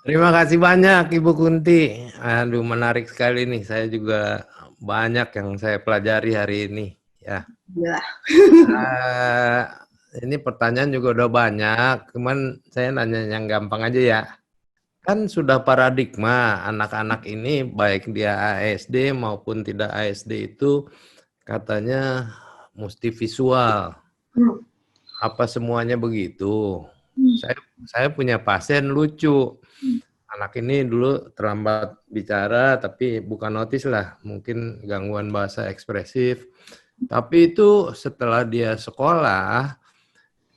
Terima kasih banyak Ibu Kunti. Aduh, menarik sekali nih. Saya juga banyak yang saya pelajari hari ini. Ya, Ya. Eh, ini pertanyaan juga udah banyak. Cuman saya nanya yang gampang aja ya. Kan sudah paradigma anak-anak ini baik dia ASD maupun tidak ASD itu katanya mesti visual. Hmm. Apa semuanya begitu? Hmm. Saya punya pasien lucu. Anak ini dulu terlambat bicara, tapi bukan otis lah, mungkin gangguan bahasa ekspresif. Tapi itu setelah dia sekolah,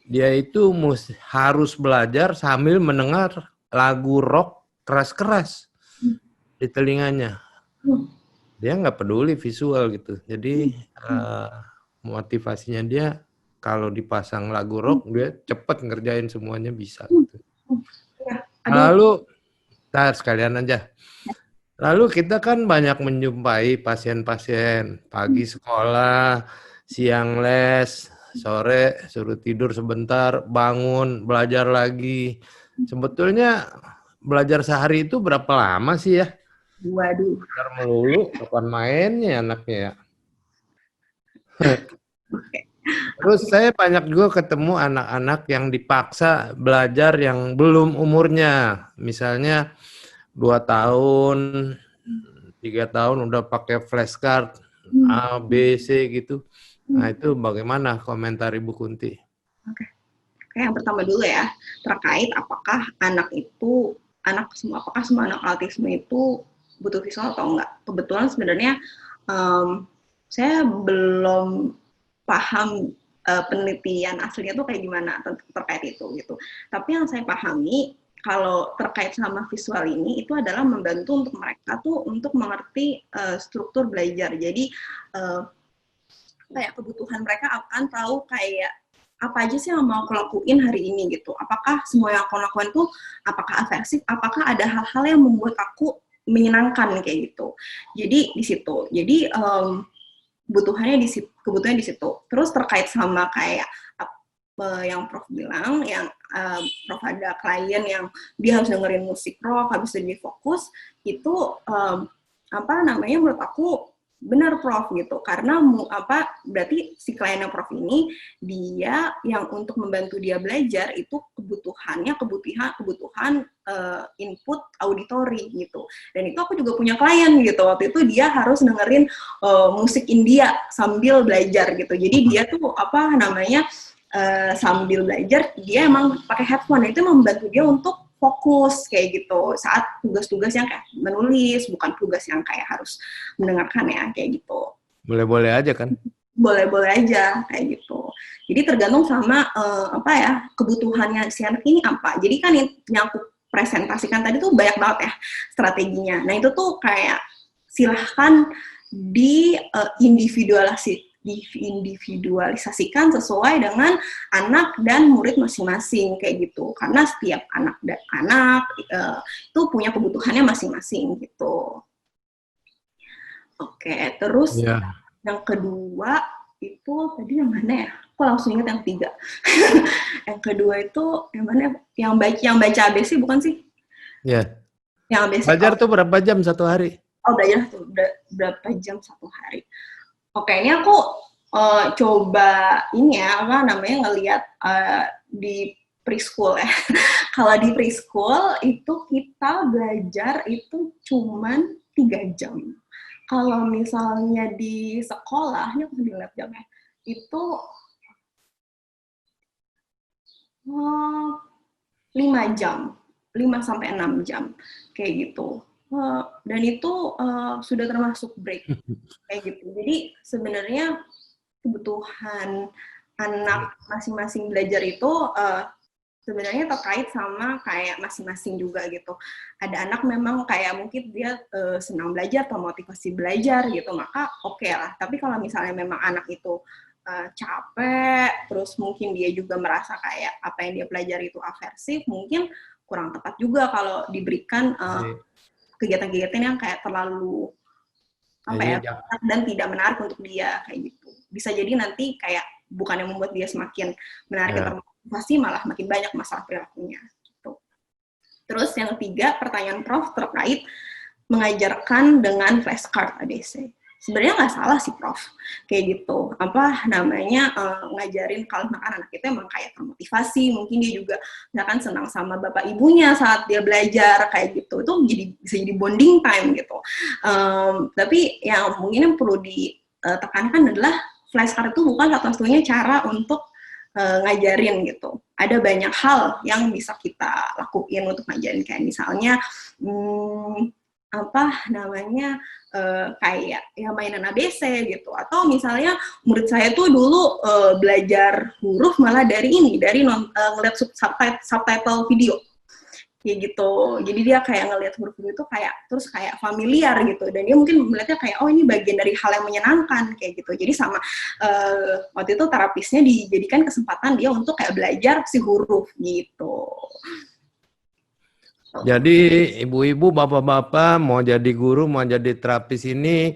dia itu harus belajar sambil mendengar lagu rock keras-keras di telinganya. Hmm. Dia nggak peduli visual gitu. Jadi motivasinya dia kalau dipasang lagu rock, dia cepet ngerjain semuanya bisa gitu. Ya. Aduh. Lalu, sekalian aja. Lalu kita kan banyak menjumpai pasien-pasien pagi sekolah, siang les, sore suruh tidur sebentar, bangun, belajar lagi. Sebetulnya belajar sehari itu berapa lama sih ya? Waduh. Belajar melulu, kapan mainnya anaknya ya? Oke. Terus saya banyak juga ketemu anak-anak yang dipaksa belajar yang belum umurnya. Misalnya 2 tahun, 3 tahun udah pakai flashcard Hmm. A, B, C gitu. Nah Hmm. itu bagaimana komentar Ibu Kunti? Oke. Oke, yang pertama dulu ya, terkait apakah apakah semua anak autisme itu butuh visual atau enggak. Kebetulan sebenarnya saya belum paham penelitian aslinya tuh kayak gimana terkait itu gitu. Tapi yang saya pahami kalau terkait sama visual ini itu adalah membantu untuk mereka tuh untuk mengerti struktur belajar. Jadi kayak kebutuhan mereka akan tahu kayak apa aja sih yang mau aku lakuin hari ini gitu. Apakah semua yang aku lakukan tuh apakah aversif, apakah ada hal-hal yang membuat aku menyenangkan kayak gitu. Jadi di situ. Jadi kebutuhannya di situ. Terus terkait sama kayak yang Prof bilang, yang Prof ada klien yang dia harus dengerin musik rock, habis itu dia fokus, itu apa namanya menurut aku benar Prof gitu, karena berarti si kliennya Prof ini dia yang untuk membantu dia belajar itu kebutuhan input auditori gitu. Dan itu aku juga punya klien gitu, waktu itu dia harus dengerin musik India sambil belajar gitu. Jadi dia tuh apa namanya sambil belajar dia emang pakai headphone, itu membantu dia untuk fokus kayak gitu saat tugas-tugas yang kayak menulis, bukan tugas yang kayak harus mendengarkan ya kayak gitu. Boleh-boleh aja kan? Boleh-boleh aja kayak gitu. Jadi tergantung sama apa ya kebutuhannya si anak ini apa. Jadi kan yang aku presentasikan tadi tuh banyak banget ya strateginya. Nah itu tuh kayak silahkan diindividualisasikan sesuai dengan anak dan murid masing-masing kayak gitu. Karena setiap anak dan anak itu punya kebutuhannya masing-masing gitu. Oke, terus Ya. yang kedua itu tadi yang mana ya? Aku langsung ingat yang tiga. Yang kedua itu yang mana? Yang baca ABC bukan sih? Ya. Yang ABC. Belajar tuh berapa jam satu hari? Belajar tuh berapa jam satu hari? Oke, ini aku coba ini ya apa namanya ngelihat di preschool ya. Kalau di preschool itu kita belajar itu cuman 3 jam. Kalau misalnya di sekolah, ini aku lihat jamnya, itu 5 jam, 5 sampai 6 jam, kayak gitu. Dan itu sudah termasuk break, kayak gitu. Jadi sebenarnya kebutuhan anak masing-masing belajar itu sebenarnya terkait sama kayak masing-masing juga gitu. Ada anak memang kayak mungkin dia senang belajar atau motivasi belajar gitu, maka oke lah. Tapi kalau misalnya memang anak itu capek, terus mungkin dia juga merasa kayak apa yang dia pelajari itu aversif, mungkin kurang tepat juga kalau diberikan kegiatan-kegiatan yang kayak terlalu apa ya dan tidak menarik untuk dia kayak gitu. Bisa jadi nanti kayak bukan yang membuat dia semakin menarik dan termotivasi, malah makin banyak masalah perilakunya gitu. Terus yang ketiga, pertanyaan Prof terkait mengajarkan dengan flashcard ABC. Sebenarnya nggak salah sih Prof, kayak gitu. Apa namanya, ngajarin kalau misalkan anak itu emang kayak termotivasi, mungkin dia juga misalkan senang sama bapak ibunya saat dia belajar kayak gitu, itu bisa jadi bonding time gitu. Tapi yang mungkin yang perlu ditekankan adalah flashcard itu bukan satu-satunya cara untuk ngajarin gitu. Ada banyak hal yang bisa kita lakuin untuk ngajarin, kayak misalnya apa namanya, kayak ya mainan ABC gitu, atau misalnya murid saya tuh dulu belajar huruf malah dari ngeliat subtitle video kayak gitu. Jadi dia kayak ngelihat huruf-huruf itu kayak terus kayak familiar gitu, dan dia mungkin melihatnya kayak oh ini bagian dari hal yang menyenangkan kayak gitu. Jadi sama waktu itu terapisnya dijadikan kesempatan dia untuk kayak belajar si huruf gitu. Jadi ibu-ibu, bapak-bapak mau jadi guru, mau jadi terapis ini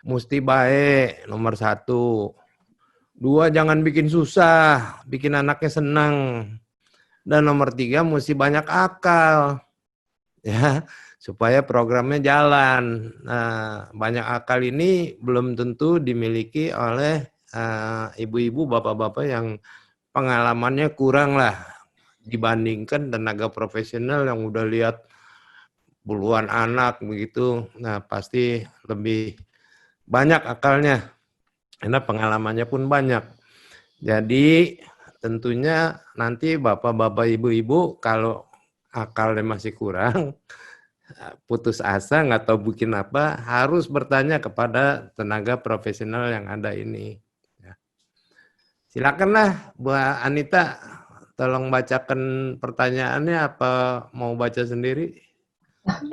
mesti baik, nomor 1. 2, jangan bikin susah, bikin anaknya senang. Dan nomor 3, mesti banyak akal, ya, supaya programnya jalan. Nah, banyak akal ini belum tentu dimiliki oleh ibu-ibu, bapak-bapak yang pengalamannya kurang lah, dibandingkan tenaga profesional yang udah lihat puluhan anak begitu. Nah, pasti lebih banyak akalnya, karena pengalamannya pun banyak. Jadi tentunya nanti bapak-bapak, ibu-ibu kalau akalnya masih kurang, putus asa, nggak tahu bikin apa, harus bertanya kepada tenaga profesional yang ada ini. Ya. Silakanlah Bu Anita, tolong bacakan pertanyaannya, apa mau baca sendiri?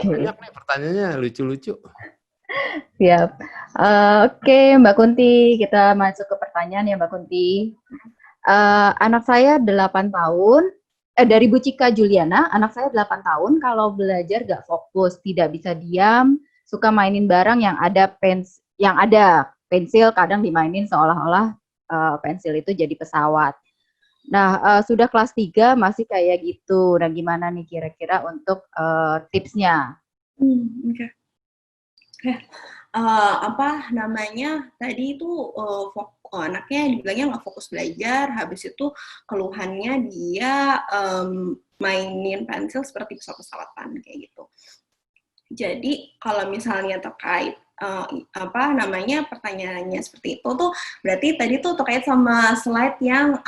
Banyak nih pertanyaannya, lucu-lucu. Siap. Oke, Mbak Kunti, kita masuk ke pertanyaan ya Mbak Kunti. Anak saya 8 tahun, dari Bu Cika Juliana, anak saya 8 tahun, kalau belajar gak fokus, tidak bisa diam, suka mainin barang yang ada pensil, kadang dimainin seolah-olah pensil itu jadi pesawat. Nah, sudah kelas 3 masih kayak gitu. Nah, gimana nih kira-kira untuk tipsnya? Oke. Apa namanya, tadi itu anaknya dibilangnya nggak fokus belajar, habis itu keluhannya dia mainin pensil seperti pesawat-pesawatan kayak gitu. Jadi kalau misalnya terkait apa namanya pertanyaannya seperti itu tuh berarti tadi tuh terkait sama slide yang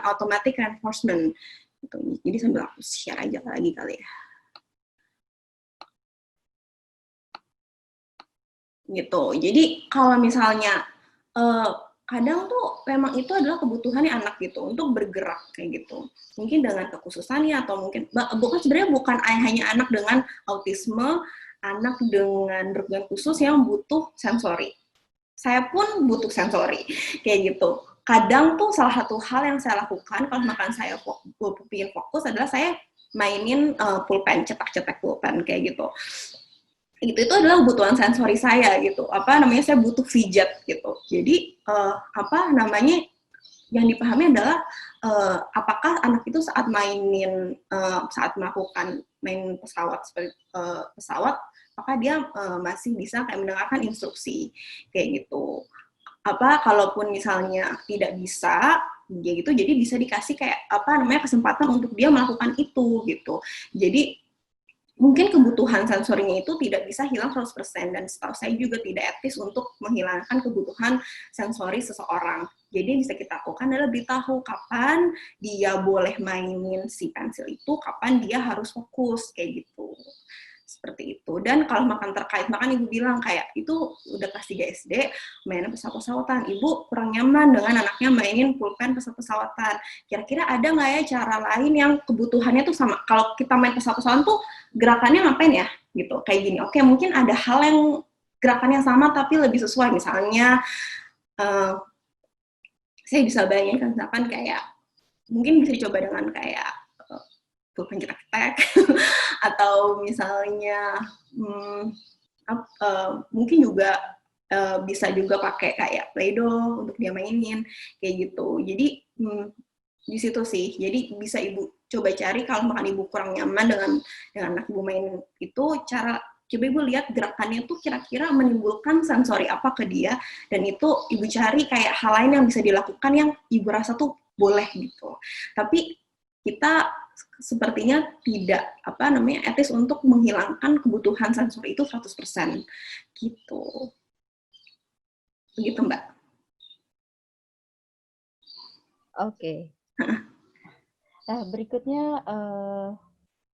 automatic reinforcement gitu. Jadi sambil aku share aja lagi kali ya. Gitu. Jadi kalau misalnya kadang tuh memang itu adalah kebutuhannya anak gitu untuk bergerak kayak gitu. Mungkin dengan kekhususannya atau mungkin sebenarnya bukan hanya anak dengan autisme, anak dengan berkebutuhan khusus yang butuh sensori. Saya pun butuh sensori kayak gitu. Kadang tuh salah satu hal yang saya lakukan kalau makan saya ingin fokus adalah saya mainin pulpen, cetak-cetak pulpen kayak gitu. Itu adalah kebutuhan sensori saya gitu. Saya butuh fidget gitu. Jadi apa namanya yang dipahami adalah apakah anak itu saat saat melakukan main pesawat seperti pesawat, apakah dia masih bisa kayak mendengarkan instruksi kayak gitu. Kalaupun misalnya tidak bisa ya gitu, jadi bisa dikasih kayak kesempatan untuk dia melakukan itu gitu. Jadi mungkin kebutuhan sensorinya itu tidak bisa hilang 100%, dan setahu saya juga tidak etis untuk menghilangkan kebutuhan sensori seseorang. Jadi bisa kita lakukan adalah beritahu kapan dia boleh mainin si pensil itu, kapan dia harus fokus, kayak gitu. Seperti itu. Dan kalau terkait makan, Ibu bilang kayak itu udah kelas 3 SD, mainan pesawat-pesawatan. Ibu kurang nyaman dengan anaknya mainin pulpen pesawat-pesawatan. Kira-kira ada nggak ya cara lain yang kebutuhannya tuh sama? Kalau kita main pesawat-pesawatan tuh gerakannya ngapain ya? Gitu, kayak gini. Oke, mungkin ada hal yang gerakannya sama tapi lebih sesuai. Misalnya, saya bisa bayangkan misalkan kayak, mungkin bisa coba dengan kayak pulpen cetak-cetak, atau misalnya mungkin juga bisa juga pakai kayak Play-Doh untuk dia mainin kayak gitu. Jadi di situ sih. Jadi bisa Ibu coba cari kalau makan ibu kurang nyaman dengan anak ibu main itu, coba ibu lihat gerakannya tuh kira-kira menimbulkan sensori apa ke dia, dan itu ibu cari kayak hal lain yang bisa dilakukan yang ibu rasa tuh boleh gitu. Tapi kita sepertinya tidak etis untuk menghilangkan kebutuhan sensori itu 100% gitu. Begitu, Mbak. Oke. Nah, berikutnya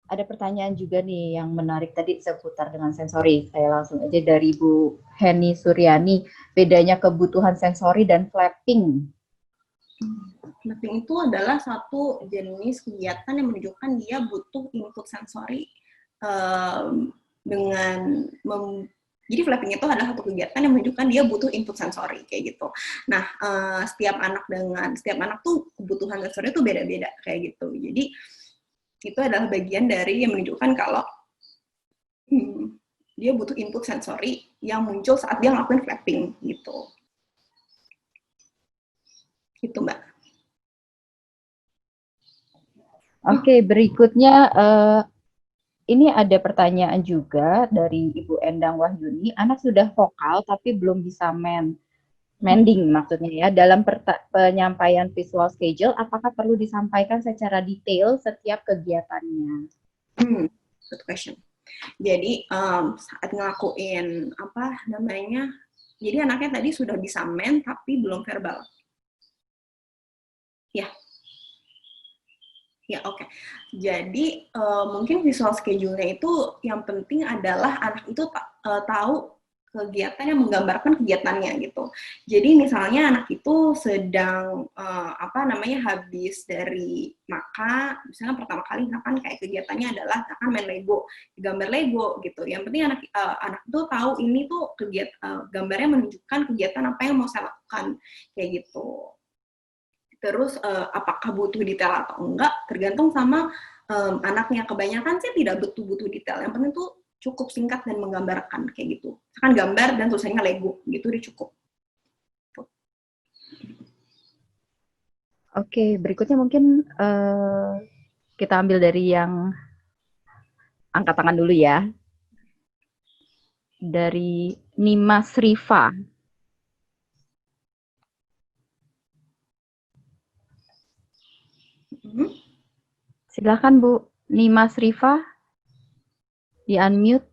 ada pertanyaan juga nih yang menarik tadi seputar dengan sensori. Saya langsung aja dari Bu Heni Suryani. Bedanya kebutuhan sensori dan flapping. Flapping itu adalah satu jenis kegiatan yang menunjukkan dia butuh input sensori jadi flapping itu adalah satu kegiatan yang menunjukkan dia butuh input sensori kayak gitu. Nah, setiap anak tuh kebutuhan sensori itu beda-beda kayak gitu. Jadi itu adalah bagian dari yang menunjukkan kalau dia butuh input sensori yang muncul saat dia ngelakuin flapping gitu. Gitu, Mbak. Oke, berikutnya ini ada pertanyaan juga dari Ibu Endang Wahyuni. Anak sudah vokal tapi belum bisa mending maksudnya ya. Dalam penyampaian visual schedule, apakah perlu disampaikan secara detail setiap kegiatannya? Good question. Jadi saat ngelakuin jadi anaknya tadi sudah bisa men tapi belum verbal. Ya, oke. Jadi mungkin visual schedule-nya itu yang penting adalah anak itu tahu kegiatan yang menggambarkan kegiatannya gitu. Jadi misalnya anak itu sedang habis dari makan, misalnya pertama kali misalkan kayak kegiatannya adalah akan main Lego, gambar Lego gitu. Yang penting anak itu tahu ini tuh gambarnya menunjukkan kegiatan apa yang mau saya lakukan kayak gitu. Terus apakah butuh detail atau enggak tergantung sama anaknya. Kebanyakan sih tidak butuh detail, yang penting tuh cukup singkat dan menggambarkan kayak gitu. Misalkan gambar dan tulisannya Lego gitu udah cukup. Oke, berikutnya mungkin kita ambil dari yang angkat tangan dulu ya. Dari Nimas Rifa. Silakan Bu Nimas Rifa, di unmute.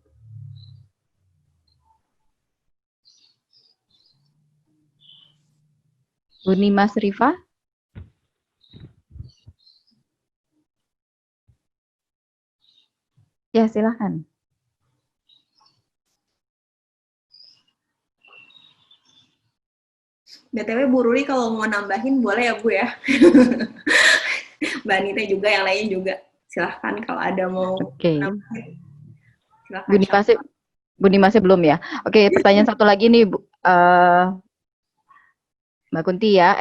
Bu Nimas Rifa. Ya, silakan. BTW Bu Ruri kalau mau nambahin boleh ya Bu ya. Mbak Anita juga, yang lain juga. Silahkan kalau ada mau nambahin. Silahkan. Bu Nimasnya belum ya? Oke, pertanyaan satu lagi nih Bu. Mbak Kunti ya,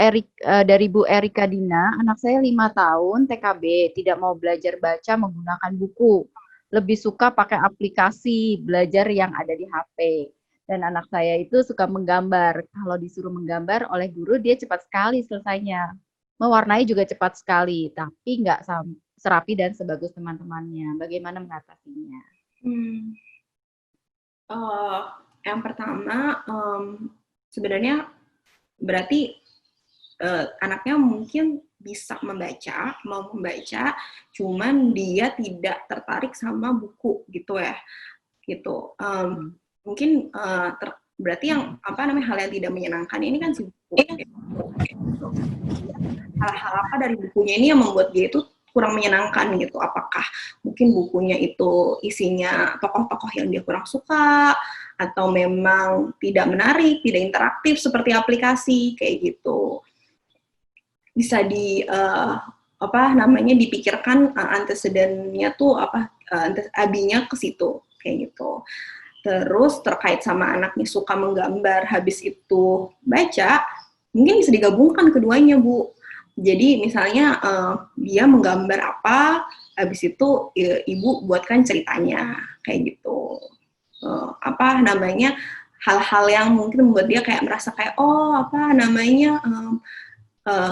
dari Bu Erika Dina, anak saya 5 tahun TKB, tidak mau belajar baca menggunakan buku. Lebih suka pakai aplikasi belajar yang ada di HP. Dan anak saya itu suka menggambar. Kalau disuruh menggambar oleh guru, dia cepat sekali selesainya. Mewarnai juga cepat sekali, tapi nggak serapi dan sebagus teman-temannya. Bagaimana mengatasinya? Yang pertama, sebenarnya berarti anaknya mungkin bisa mau membaca, cuman dia tidak tertarik sama buku gitu ya, gitu. Mungkin berarti yang hal yang tidak menyenangkan ini kan si buku. Hal-hal apa dari bukunya ini yang membuat dia itu kurang menyenangkan gitu? Apakah mungkin bukunya itu isinya tokoh-tokoh yang dia kurang suka, atau memang tidak menarik, tidak interaktif seperti aplikasi kayak gitu? Bisa dipikirkan antecedennya tuh abinya ke situ kayak gitu. Terus terkait sama anaknya suka menggambar habis itu baca, mungkin bisa digabungkan keduanya Bu. Jadi misalnya dia menggambar apa, habis itu ibu buatkan ceritanya kayak gitu. Hal-hal yang mungkin membuat dia kayak merasa kayak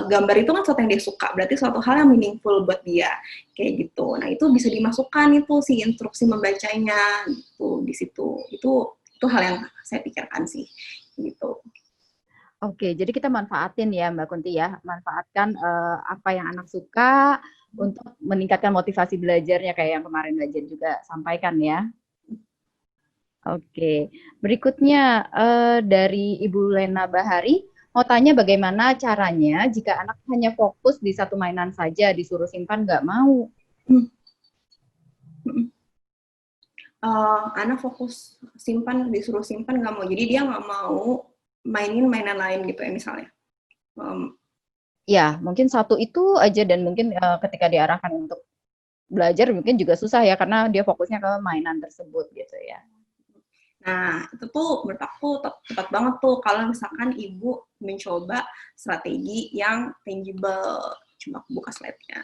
gambar itu kan sesuatu yang dia suka, berarti suatu hal yang meaningful buat dia, kayak gitu. Nah itu bisa dimasukkan itu si instruksi membacanya gitu di situ. Itu hal yang saya pikirkan sih, gitu. Oke, jadi kita manfaatin ya Mbak Kunti ya, manfaatkan apa yang anak suka untuk meningkatkan motivasi belajarnya kayak yang kemarin Mbak Jen juga sampaikan ya. Oke, berikutnya dari Ibu Lena Bahari, mau tanya bagaimana caranya jika anak hanya fokus di satu mainan saja, disuruh simpan nggak mau? Anak fokus simpan, disuruh simpan nggak mau, jadi dia nggak mau mainin mainan lain gitu ya misalnya. Ya, mungkin satu itu aja dan mungkin ketika diarahkan untuk belajar mungkin juga susah ya karena dia fokusnya ke mainan tersebut gitu ya. Nah, itu tuh menurut aku tepat banget tuh kalau misalkan ibu mencoba strategi yang tangible. Cuma aku buka slide-nya.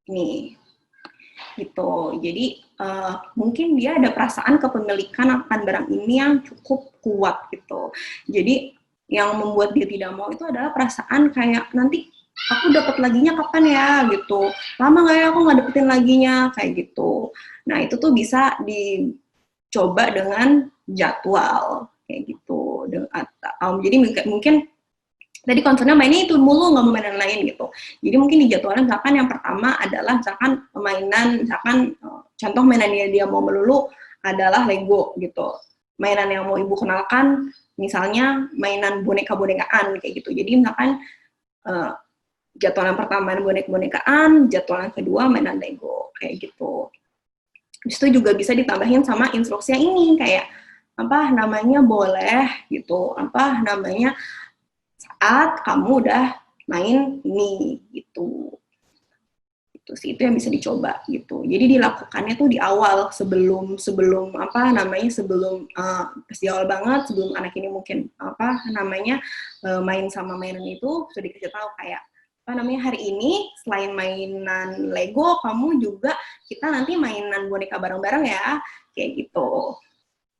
Nih, gitu. Jadi, mungkin dia ada perasaan kepemilikan akan barang ini yang cukup kuat gitu. Jadi, yang membuat dia tidak mau itu adalah perasaan kayak nanti aku dapat laginya kapan ya gitu, lama nggak ya aku nggak dapetin laginya, kayak gitu. Nah itu tuh bisa dicoba dengan jadwal kayak gitu. Jadi mungkin tadi concernnya mainnya itu mulu nggak mau mainan lain gitu. Jadi mungkin dijadwalkan misalkan yang pertama adalah misalkan mainan, misalkan contoh mainan yang dia mau melulu adalah Lego gitu. Mainan yang mau ibu kenalkan misalnya mainan boneka-bonekaan kayak gitu. Jadi misalkan jadwal yang pertama boneka-bonekaan, jadwal yang kedua mainan Lego, kayak gitu. Terus itu juga bisa ditambahin sama instruksi yang ini, kayak apa namanya boleh gitu, apa namanya saat kamu udah main ini gitu. Itu sih, itu yang bisa dicoba gitu. Jadi dilakukannya tuh di awal sebelum apa namanya sebelum pas di awal banget sebelum anak ini mungkin apa namanya main sama mainan itu sudah dikasih tahu kayak apa namanya hari ini selain mainan Lego kamu juga kita nanti mainan boneka bareng-bareng ya kayak gitu.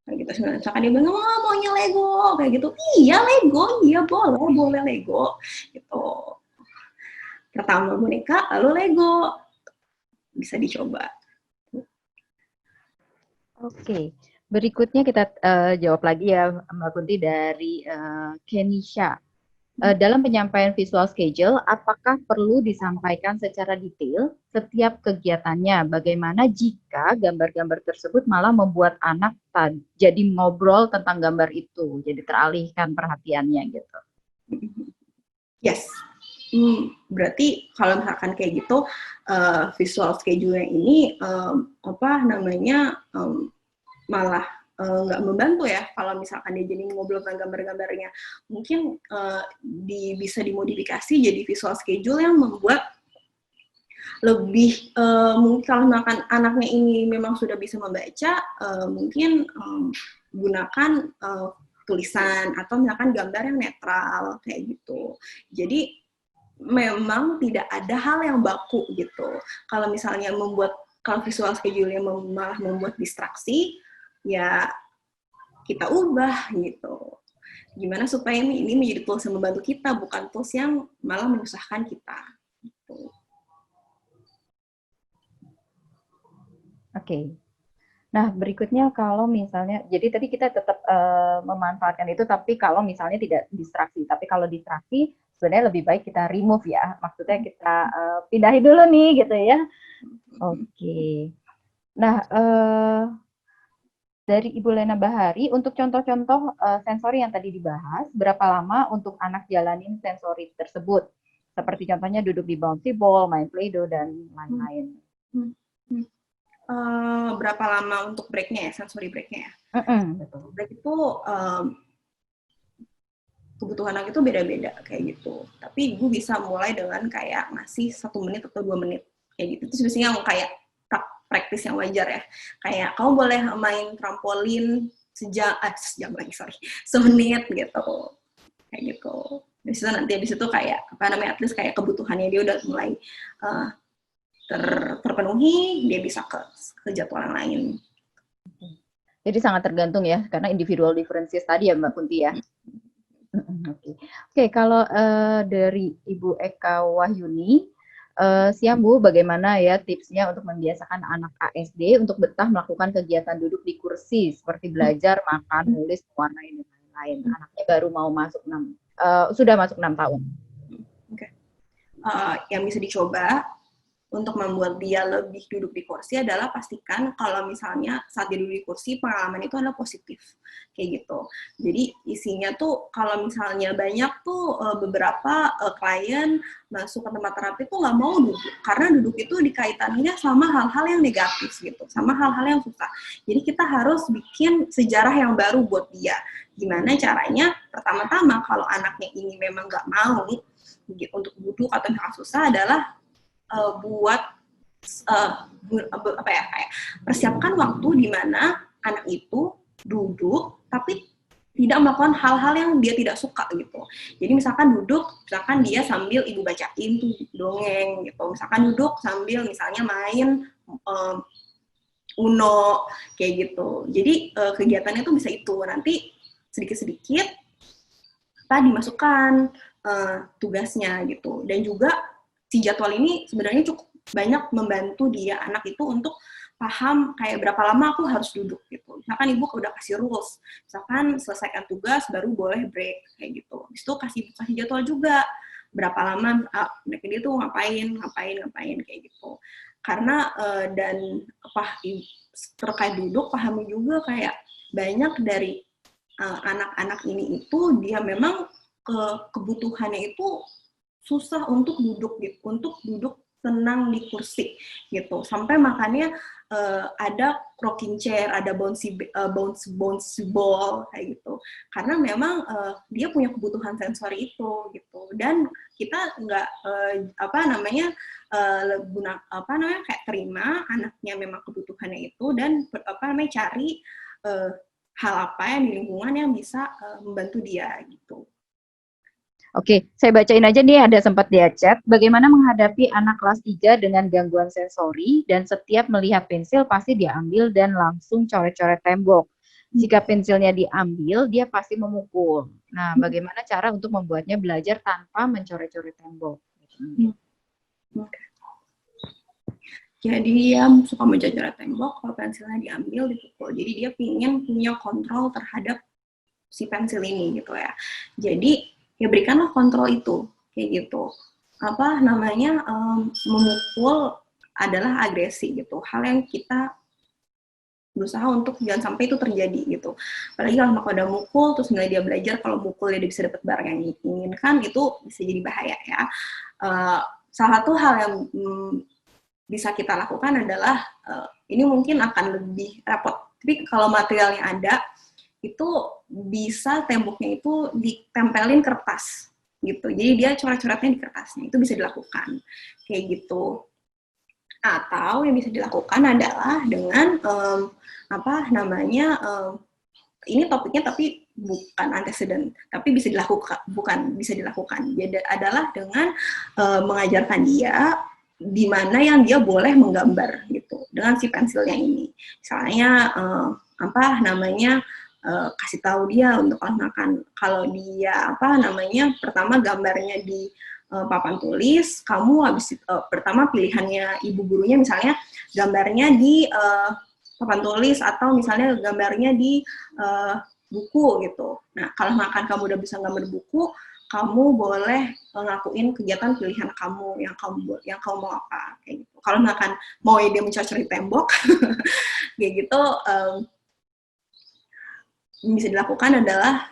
Kayak gitu misalkan dia bilang maunya Lego kayak gitu, iya Lego, iya boleh Lego gitu. Pertama boneka lalu Lego, bisa dicoba. Oke, berikutnya kita jawab lagi ya Mbak Kunti dari Kenisha. Dalam penyampaian visual schedule, apakah perlu disampaikan secara detail setiap kegiatannya? Bagaimana jika gambar-gambar tersebut malah membuat anak jadi ngobrol tentang gambar itu, jadi teralihkan perhatiannya gitu? Yes. Berarti kalau misalkan kayak gitu, visual schedule-nya ini apa namanya malah nggak membantu ya kalau misalkan dia jadi ngobrol tentang gambar-gambarnya. Mungkin bisa dimodifikasi jadi visual schedule yang membuat lebih mungkin kalau misalkan anaknya ini memang sudah bisa membaca, mungkin gunakan tulisan atau misalkan gambar yang netral kayak gitu. Jadi memang tidak ada hal yang baku gitu. Kalau misalnya kalau visual schedule-nya malah membuat distraksi, ya kita ubah gitu. Gimana supaya ini menjadi tools yang membantu kita, bukan tools yang malah menyusahkan kita. Gitu. Oke. Nah, berikutnya kalau misalnya, jadi tadi kita tetap memanfaatkan itu, tapi kalau misalnya tidak distraksi. Tapi kalau distraksi, sebenarnya lebih baik kita remove ya. Maksudnya kita pindahin dulu nih, gitu ya. Oke. Nah, dari Ibu Lena Bahari, untuk contoh-contoh sensori yang tadi dibahas, berapa lama untuk anak jalanin sensori tersebut? Seperti contohnya duduk di bouncy ball, main play-doh, dan lain-lain. Berapa lama untuk break-nya ya, sensory break-nya ya? Betul. Break itu kebutuhan anak itu beda-beda kayak gitu. Tapi gue bisa mulai dengan kayak ngasih 1 menit atau 2 menit kayak gitu. Itu biasanya yang kayak praktis yang wajar ya. Kayak kamu boleh main trampolin semenit gitu. Kayak gitu. Habis itu nanti habis itu kayak apa namanya at least kayak kebutuhannya dia udah mulai terpenuhi, dia bisa ke jadwal yang lain. Jadi sangat tergantung ya, karena individual differences tadi ya Mbak Kunti ya. Oke, Oke, kalau dari Ibu Eka Wahyuni, siang Bu, bagaimana ya tipsnya untuk membiasakan anak ASD untuk betah melakukan kegiatan duduk di kursi seperti belajar, makan, nulis, mewarnai dan lain-lain. Anaknya baru mau masuk sudah masuk 6 tahun. Oke. Yang bisa dicoba untuk membuat dia lebih duduk di kursi adalah pastikan kalau misalnya saat dia duduk di kursi pengalaman itu adalah positif kayak gitu. Jadi isinya tuh kalau misalnya banyak tuh beberapa klien masuk ke tempat terapi tuh nggak mau duduk karena duduk itu dikaitannya sama hal-hal yang negatif gitu, sama hal-hal yang susah. Jadi kita harus bikin sejarah yang baru buat dia. Gimana caranya? Pertama-tama kalau anaknya ini memang nggak mau untuk duduk atau yang susah adalah buat kayak persiapkan waktu di mana anak itu duduk tapi tidak melakukan hal-hal yang dia tidak suka gitu. Jadi misalkan duduk, misalkan dia sambil ibu bacain tuh dongeng gitu. Misalkan duduk sambil misalnya main Uno kayak gitu. Jadi kegiatannya tuh bisa itu. Nanti sedikit-sedikit kita dimasukkan tugasnya gitu. Dan juga si jadwal ini sebenarnya cukup banyak membantu dia anak itu untuk paham kayak berapa lama aku harus duduk gitu. Misalkan ibu udah kasih rules, misalkan selesaikan tugas baru boleh break kayak gitu. Habis itu kasih jadwal juga berapa lama mereka dia tuh ngapain kayak gitu. Karena dan terkait duduk pahami juga kayak banyak dari anak-anak ini itu dia memang kebutuhannya itu susah untuk duduk gitu, untuk duduk tenang di kursi gitu. Sampai makanya ada rocking chair, ada bouncy ball kayak gitu. Karena memang dia punya kebutuhan sensori itu gitu. Dan kita nggak kayak terima anaknya memang kebutuhannya itu dan cari hal apa yang di lingkungan yang bisa membantu dia gitu. Oke, saya bacain aja nih, ada sempat dia chat. Bagaimana menghadapi anak kelas 3 dengan gangguan sensori dan setiap melihat pensil pasti diambil dan langsung coret-coret tembok. Jika pensilnya diambil, dia pasti memukul. Nah, bagaimana cara untuk membuatnya belajar tanpa mencoret-coret tembok? Okay. Jadi dia suka mencoret tembok, kalau pensilnya diambil, dipukul. Jadi dia ingin punya kontrol terhadap si pensil ini gitu ya. Jadi ya berikanlah kontrol itu kayak gitu. Memukul adalah agresi gitu, hal yang kita berusaha untuk jangan sampai itu terjadi gitu. Apalagi kalau udah mukul terus mulai dia belajar kalau mukul dia bisa dapat barang yang diinginkan, itu bisa jadi bahaya ya. Salah satu hal yang bisa kita lakukan adalah ini mungkin akan lebih repot, tapi kalau materialnya ada itu bisa temboknya itu ditempelin kertas gitu. Jadi dia coret-coretnya di kertasnya, itu bisa dilakukan kayak gitu. Atau yang bisa dilakukan adalah dengan ini topiknya tapi bukan antecedent, tapi bisa dilakukan. Jadi adalah dengan mengajarkan dia di mana yang dia boleh menggambar gitu dengan si pensilnya ini. Misalnya kasih tahu dia untuk makan. Kalau dia pertama gambarnya di papan tulis, kamu pertama pilihannya ibu gurunya misalnya gambarnya di papan tulis atau misalnya gambarnya di buku gitu. Nah, kalau makan kamu udah bisa gambar buku, kamu boleh ngelakuin kegiatan pilihan kamu yang kamu mau apa kayak gitu. Kalau makan mau dia mencoret tembok kayak gitu, bisa dilakukan adalah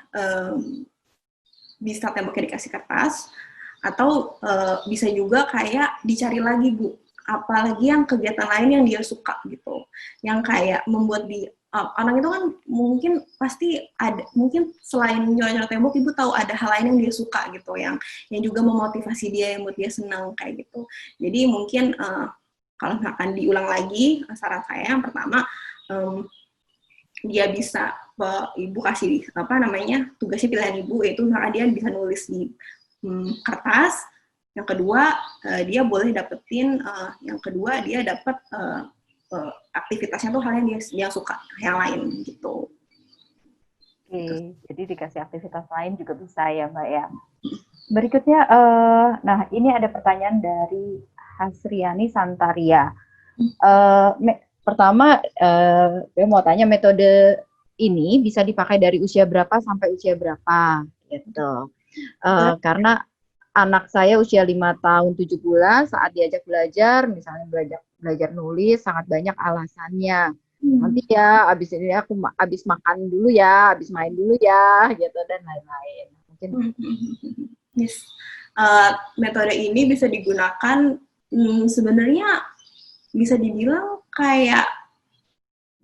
bisa temboknya dikasih kertas atau bisa juga kayak dicari lagi Bu, apalagi yang kegiatan lain yang dia suka gitu, yang kayak membuat anak itu kan mungkin pasti ada, mungkin selain nyoret tembok ibu tahu ada hal lain yang dia suka gitu, yang juga memotivasi dia, yang buat dia senang kayak gitu. Jadi mungkin kalau akan diulang lagi, saran saya yang pertama dia bisa ibu kasih tugasnya pilihan ibu, yaitu misalkan dia bisa nulis di kertas. Yang kedua dia boleh dapetin dia dapat aktivitasnya tuh hal yang dia suka, yang lain gitu. Oke, jadi dikasih aktivitas lain juga bisa ya Mbak ya. Berikutnya, nah ini ada pertanyaan dari Hasriani Santaria. Pertama, saya mau tanya metode ini bisa dipakai dari usia berapa sampai usia berapa, gitu. Karena anak saya usia 5 tahun 7 bulan, saat diajak belajar, misalnya belajar nulis, sangat banyak alasannya. Nanti ya, abis ini aku abis makan dulu ya, abis main dulu ya, gitu, dan lain-lain. Mungkin. Yes. Metode ini bisa digunakan sebenarnya bisa dibilang kayak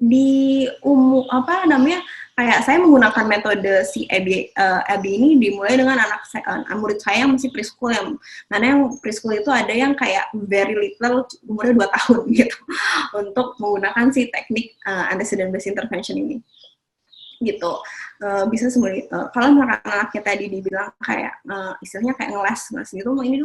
di apa namanya, kayak saya menggunakan metode si Abby ini dimulai dengan murid saya yang masih preschool, yang mana yang preschool itu ada yang kayak very little, umurnya 2 tahun gitu, untuk menggunakan si teknik antecedent based intervention ini gitu. Bisa semuanya kalau anak-anaknya tadi dibilang kayak istilahnya kayak ngeles gitu, ini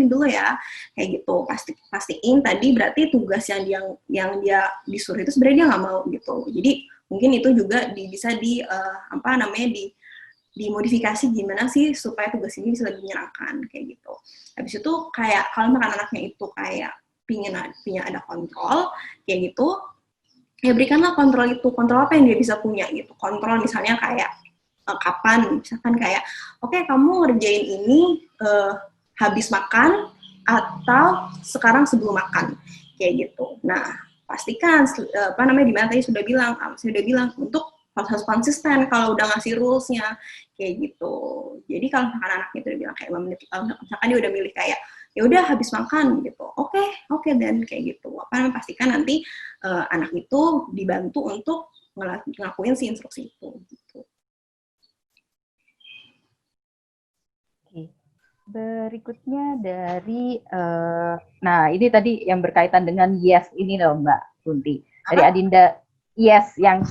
dulu ya kayak gitu, pastiin tadi berarti tugas yang dia disuruh itu sebenarnya dia nggak mau gitu. Jadi mungkin itu juga bisa dimodifikasi gimana sih supaya tugas ini bisa lebih menyenangkan kayak gitu. Habis itu kayak kalau anaknya itu kayak pingin ada kontrol kayak gitu, ya berikanlah kontrol itu. Kontrol apa yang dia bisa punya gitu. Kontrol misalnya kayak kapan, misalkan kayak oke, kamu ngerjain ini habis makan atau sekarang sebelum makan kayak gitu. Nah, pastikan di mana tadi sudah bilang untuk harus konsisten kalau udah ngasih rules-nya kayak gitu. Jadi kalau misalkan anaknya itu udah bilang kayak 5 menit, misalkan dia udah milih kayak ya udah habis makan gitu, oke dan kayak gitu. Pastikan nanti anak itu dibantu untuk ngelakuin si instruksi itu gitu. Oke. Berikutnya dari nah ini tadi yang berkaitan dengan yes ini loh Mbak Kunti, dari Adinda. Yes, yang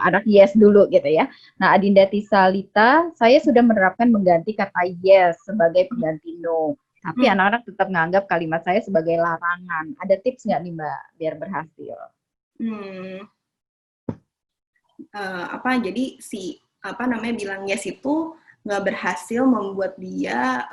anak yes dulu gitu ya. Nah, Adinda Tisalita, saya sudah menerapkan mengganti kata yes sebagai pengganti no. Tapi anak-anak tetap menganggap kalimat saya sebagai larangan. Ada tips nggak nih Mbak biar berhasil? Jadi bilang yes itu nggak berhasil membuat dia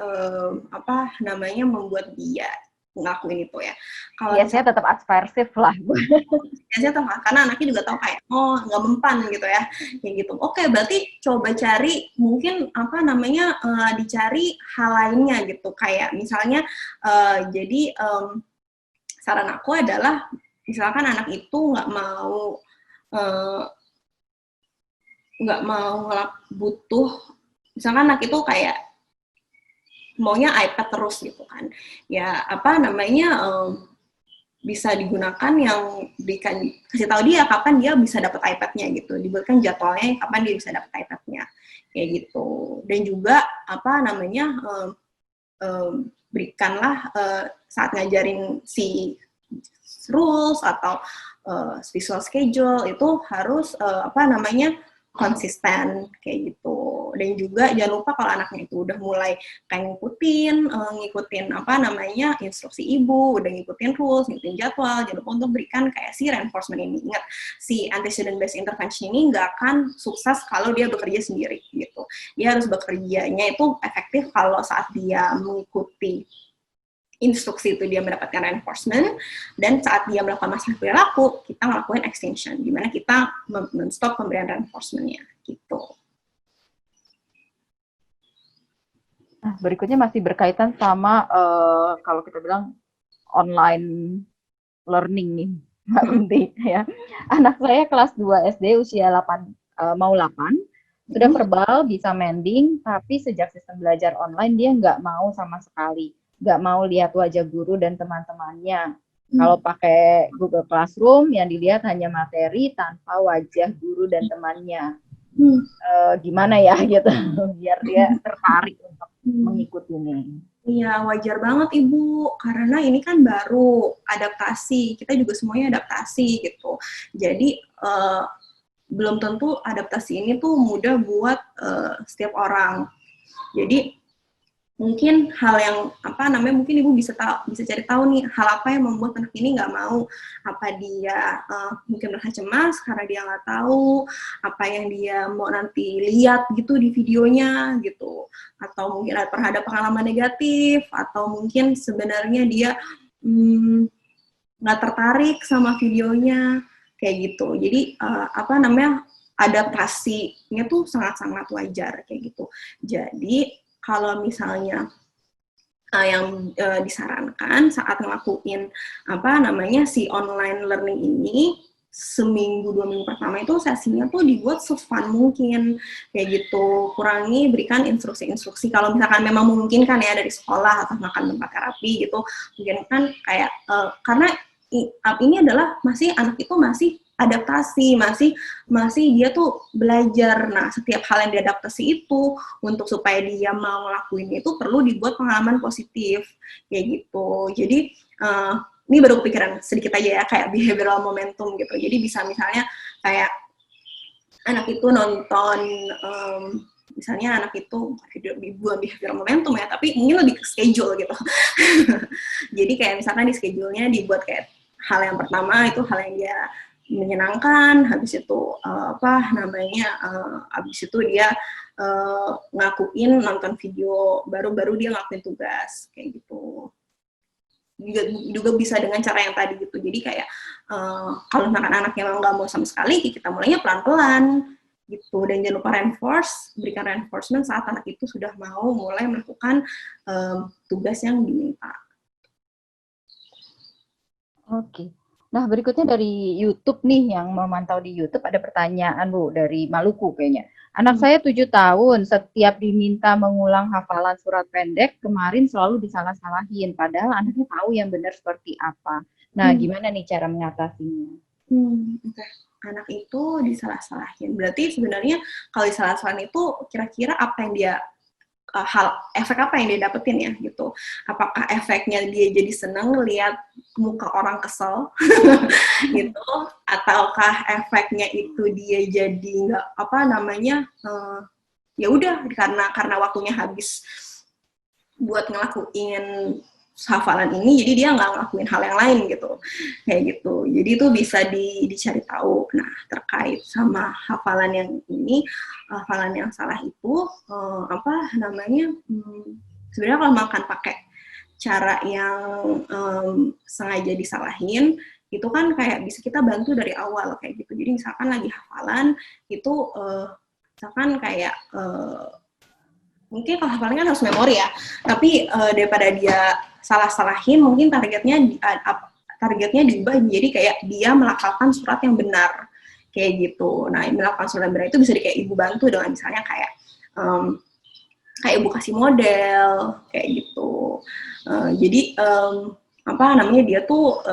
membuat dia ngelakuin itu ya. Kalau biasanya tetap aversif lah. Biasanya tetap, karena anaknya juga tahu kayak nggak mempan gitu ya, kayak gitu. Oke, berarti coba cari mungkin dicari hal lainnya gitu, kayak misalnya jadi saran aku adalah misalkan anak itu nggak mau butuh, misalkan anak itu kayak maunya iPad terus gitu kan, ya bisa digunakan yang kasih tahu dia kapan dia bisa dapat iPad-nya gitu, dibuatkan jadwalnya kapan dia bisa dapat iPad-nya kayak gitu. Dan juga berikanlah saat ngajarin si rules atau visual schedule itu harus konsisten kayak gitu. Dan juga jangan lupa kalau anaknya itu udah mulai kayak ngikutin instruksi ibu, udah ngikutin rules, ngikutin jadwal, jangan lupa untuk berikan kayak si reinforcement ini. Ingat, si antecedent based intervention ini nggak akan sukses kalau dia bekerja sendiri gitu. Dia harus bekerjanya itu efektif kalau saat dia mengikuti instruksi itu dia mendapatkan reinforcement, dan saat dia melakukan masalah perilaku, kita ngelakuin extension, di mana kita men-stop pemberian reinforcement-nya, gitu. Nah, berikutnya masih berkaitan sama kalau kita bilang online learning nih, Mbak Kunti ya. Anak saya kelas 2 SD usia mau 8, sudah verbal, bisa mending, tapi sejak sistem belajar online dia nggak mau sama sekali. Nggak mau lihat wajah guru dan teman-temannya. Kalau pakai Google Classroom, yang dilihat hanya materi tanpa wajah guru dan temannya. Gimana ya gitu, biar dia tertarik untuk mengikuti ini. Iya, wajar banget Ibu, karena ini kan baru adaptasi, kita juga semuanya adaptasi gitu. Jadi belum tentu adaptasi ini tuh mudah buat setiap orang. Jadi mungkin hal yang mungkin ibu bisa cari tahu nih hal apa yang membuat anak ini nggak mau, apa dia mungkin merasa cemas karena dia nggak tahu apa yang dia mau nanti lihat gitu di videonya gitu, atau mungkin ada pengalaman negatif, atau mungkin sebenarnya dia nggak tertarik sama videonya kayak gitu. Jadi adaptasinya tuh sangat-sangat wajar kayak gitu. Jadi kalau misalnya yang disarankan saat ngelakuin si online learning ini, seminggu 2 minggu pertama itu sesinya tuh dibuat se-fun mungkin kayak gitu. Kurangi berikan instruksi-instruksi kalau misalkan memang memungkinkan ya dari sekolah atau makan tempat terapi gitu. Mungkin kan kayak karena ini adalah anak itu masih adaptasi, masih dia tuh belajar. Nah, setiap hal yang diadaptasi itu untuk supaya dia mau ngelakuin itu perlu dibuat pengalaman positif kayak gitu. Jadi ini baru kepikiran sedikit aja ya, kayak behavioral momentum gitu. Jadi bisa misalnya kayak anak itu nonton misalnya anak itu bukan behavioral momentum ya, tapi mungkin lebih ke schedule gitu. Jadi kayak misalkan di schedule-nya dibuat kayak hal yang pertama itu hal yang dia menyenangkan, habis itu habis itu dia ngakuin nonton video, baru dia ngakuin tugas kayak gitu. Juga bisa dengan cara yang tadi gitu. Jadi kayak kalau misalkan anaknya memang nggak mau sama sekali, kita mulainya pelan-pelan gitu, dan jangan lupa berikan reinforcement saat anak itu sudah mau mulai melakukan tugas yang diminta. Oke. Nah, berikutnya dari YouTube nih, yang memantau di YouTube ada pertanyaan Bu dari Maluku kayaknya. Anak saya 7 tahun, setiap diminta mengulang hafalan surat pendek, kemarin selalu disalah-salahin, padahal anaknya tahu yang benar seperti apa. Nah, gimana nih cara mengatasinya? Okay. Anak itu disalah-salahin. Berarti sebenarnya kalau disalah-salahin itu kira-kira apa yang dia efek apa yang dia dapetin ya gitu. Apakah efeknya dia jadi seneng lihat muka orang kesel gitu, ataukah efeknya itu dia jadi nggak ya udah karena waktunya habis buat ngelakuin hafalan ini, jadi dia nggak ngelakuin hal yang lain gitu, kayak gitu. Jadi itu bisa dicari tahu. Nah, terkait sama hafalan yang ini, hafalan yang salah itu sebenarnya kalau makan pakai cara yang sengaja disalahin, itu kan kayak bisa kita bantu dari awal kayak gitu. Jadi misalkan lagi hafalan itu misalkan kayak mungkin kalau hafalan kan harus memori ya, tapi daripada dia salah-salahin, mungkin targetnya diubah jadi kayak dia melafalkan surat yang benar kayak gitu. Nah, melafalkan surat yang benar itu bisa kayak ibu bantu dengan misalnya kayak ibu kasih model kayak gitu. Jadi dia tuh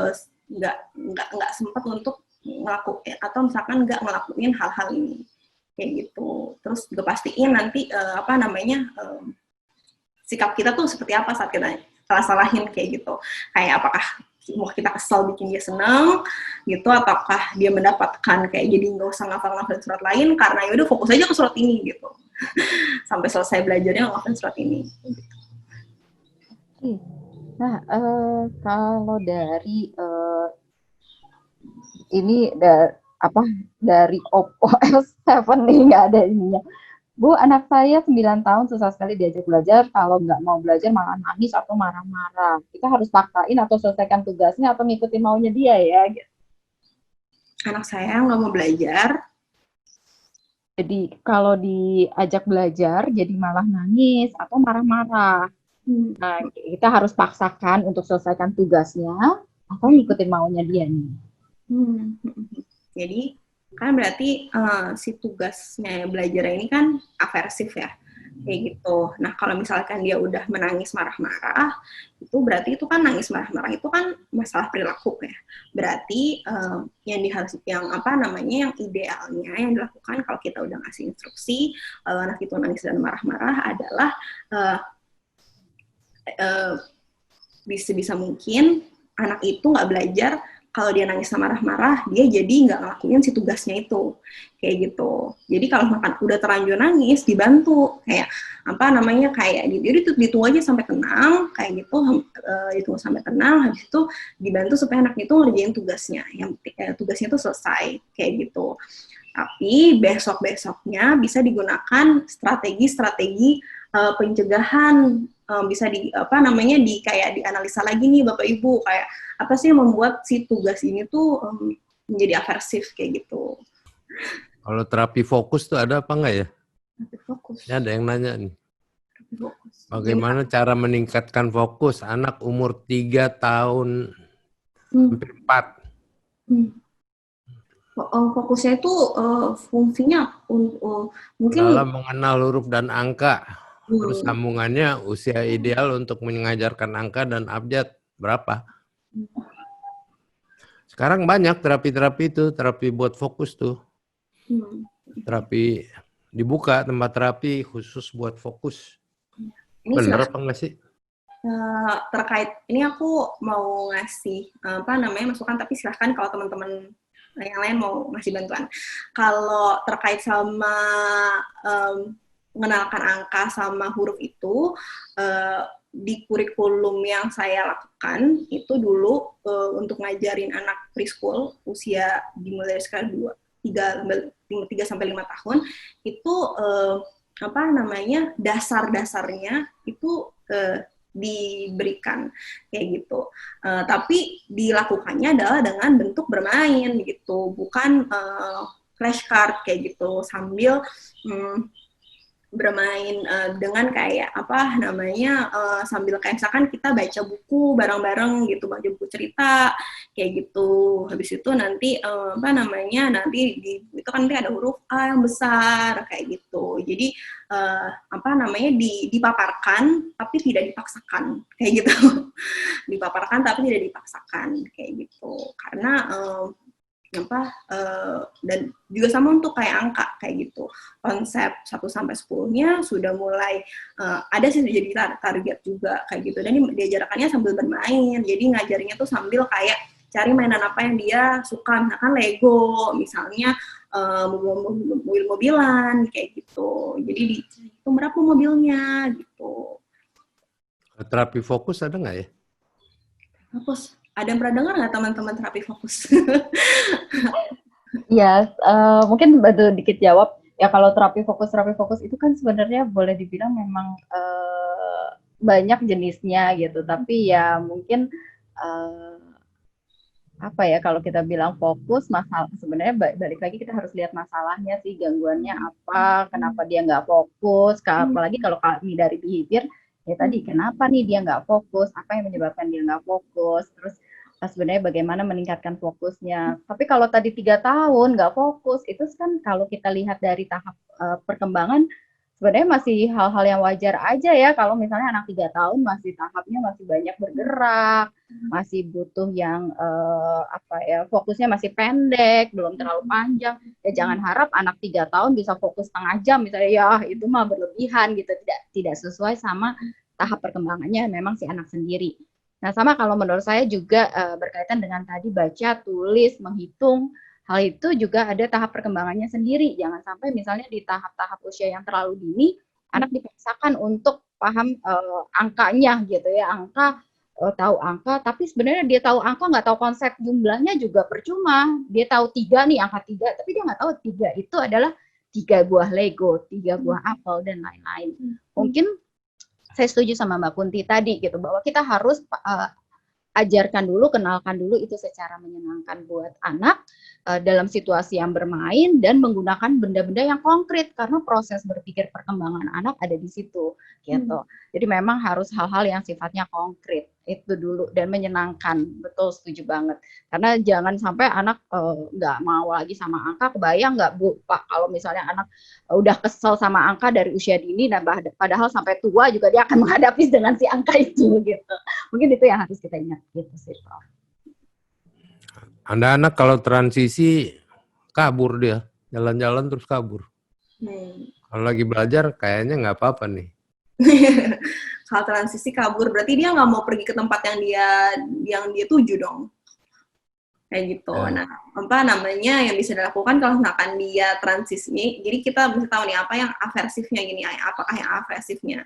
nggak sempat untuk ngelakuin, atau misalkan nggak ngelakuin hal-hal ini kayak gitu. Terus juga pastiin nanti sikap kita tuh seperti apa saat kita salah-salahin kayak gitu. Kayak apakah mau kita kesel bikin dia seneng gitu, ataukah dia mendapatkan kayak jadi nggak usah ngafal-ngafalin surat lain karena ya udah fokus aja ke surat ini gitu. Sampai selesai belajarnya ngafalin surat ini. Nah, kalau dari ini dari Oppo F7 nih, nggak ada ininya. Bu, anak saya 9 tahun susah sekali diajak belajar, kalau nggak mau belajar malah nangis atau marah-marah. Kita harus paksain atau selesaikan tugasnya atau ngikutin maunya dia ya? Gitu. Anak saya nggak mau belajar. Jadi kalau diajak belajar jadi malah nangis atau marah-marah. Nah, kita harus paksakan untuk selesaikan tugasnya atau ngikutin maunya dia nih. Jadi kan berarti si tugasnya belajar ini kan aversif ya, kayak gitu. Nah, kalau misalkan dia udah menangis marah-marah, itu berarti itu kan nangis marah-marah itu kan masalah perilaku ya. Berarti yang idealnya yang dilakukan kalau kita udah ngasih instruksi anak itu nangis dan marah-marah adalah bisa mungkin anak itu nggak belajar kalau dia nangis marah-marah, dia jadi nggak ngelakuin si tugasnya itu, kayak gitu. Jadi kalau makan udah terlanjur nangis, dibantu kayak kayak gitu. Jadi ditunggu aja sampai tenang, kayak gitu, ditunggu sampai tenang, habis itu dibantu supaya anak itu ngerjain tugasnya, yang tugasnya itu selesai, kayak gitu. Tapi besok-besoknya bisa digunakan strategi-strategi pencegahan, bisa kayak dianalisa lagi nih Bapak Ibu, kayak apa sih yang membuat si tugas ini tuh menjadi aversif kayak gitu. Kalau terapi fokus tuh ada apa enggak ya? Terapi fokus. Ya, ada yang nanya nih. Terapi fokus. Bagaimana cara meningkatkan fokus anak umur 3 tahun sampai 4? Fokusnya itu fungsinya mungkin dalam mengenal huruf dan angka. Terus sambungannya usia ideal untuk mengajarkan angka dan abjad berapa? Sekarang banyak terapi-terapi itu, terapi buat fokus tuh. Terapi dibuka tempat terapi khusus buat fokus. Bener apa enggak sih? Terkait ini aku mau ngasih masukan, tapi silahkan kalau teman-teman yang lain mau ngasih bantuan. Kalau terkait sama mengenalkan angka sama huruf itu, di kurikulum yang saya lakukan itu dulu untuk ngajarin anak preschool usia dimulai dari sekitar 3 sampai 5 tahun itu dasar-dasarnya itu diberikan kayak gitu. Tapi dilakukannya adalah dengan bentuk bermain gitu, bukan flashcard kayak gitu, sambil bermain dengan kayak sambil kayak misalkan kita baca buku bareng-bareng gitu, baca buku cerita kayak gitu. Habis itu nanti itu kan nanti ada huruf A yang besar kayak gitu. Jadi dipaparkan tapi tidak dipaksakan kayak gitu. Dipaparkan tapi tidak dipaksakan kayak gitu. Karena dan juga sama untuk kayak angka kayak gitu, konsep 1-10-nya sudah mulai ada sih jadi target juga kayak gitu, dan diajarkannya sambil bermain, jadi ngajarnya tuh sambil kayak cari mainan apa yang dia suka, misalkan Lego misalnya, mobil-mobilan kayak gitu, jadi itu berapa mobilnya gitu. Terapi fokus ada nggak ya? Fokus. Ada yang pernah dengar nggak teman-teman terapi fokus? Iya, mungkin bantu dikit jawab. Ya kalau terapi fokus itu kan sebenarnya boleh dibilang memang banyak jenisnya gitu. Tapi ya mungkin kalau kita bilang fokus, masalah sebenarnya balik lagi kita harus lihat masalahnya sih, gangguannya apa, kenapa dia nggak fokus. Apalagi kalau kami dari behavior, ya tadi kenapa nih dia nggak fokus, apa yang menyebabkan dia nggak fokus, terus sebenarnya bagaimana meningkatkan fokusnya. Tapi kalau tadi 3 tahun nggak fokus, itu kan kalau kita lihat dari tahap perkembangan, sebenarnya masih hal-hal yang wajar aja ya. Kalau misalnya anak 3 tahun tahapnya masih banyak bergerak, masih butuh yang fokusnya masih pendek, belum terlalu panjang. Ya jangan harap anak 3 tahun bisa fokus setengah jam, misalnya, ya itu mah berlebihan gitu, tidak sesuai sama tahap perkembangannya memang si anak sendiri. Nah, sama kalau menurut saya juga berkaitan dengan tadi baca, tulis, menghitung, hal itu juga ada tahap perkembangannya sendiri. Jangan sampai misalnya di tahap-tahap usia yang terlalu dini, anak dipaksakan untuk paham angkanya gitu ya, tahu angka, tapi sebenarnya dia tahu angka nggak tahu konsep jumlahnya juga percuma. Dia tahu 3 nih, angka 3, tapi dia nggak tahu 3 itu adalah 3 buah Lego, 3 buah apel, dan lain-lain. Mungkin saya setuju sama Mbak Kunti tadi gitu, bahwa kita harus ajarkan dulu, kenalkan dulu itu secara menyenangkan buat anak dalam situasi yang bermain dan menggunakan benda-benda yang konkret, karena proses berpikir perkembangan anak ada di situ gitu. Jadi memang harus hal-hal yang sifatnya konkret itu dulu dan menyenangkan. Betul, setuju banget. Karena jangan sampai anak nggak mau lagi sama angka. Kebayang nggak Bu, Pak, kalau misalnya anak udah kesel sama angka dari usia dini, nah padahal sampai tua juga dia akan menghadapi dengan si angka itu gitu. Mungkin itu yang harus kita ingat gitu sih, Prof. Anda anak kalau transisi kabur dia, jalan-jalan terus kabur. Kalau lagi belajar kayaknya nggak apa-apa nih. Kalau transisi kabur berarti dia nggak mau pergi ke tempat yang dia tuju dong. kayak gitu. Ya. Nah, apa namanya yang bisa dilakukan kalau misalkan dia transisi, jadi kita mesti tahu nih apa yang aversifnya gini, apakah yang aversifnya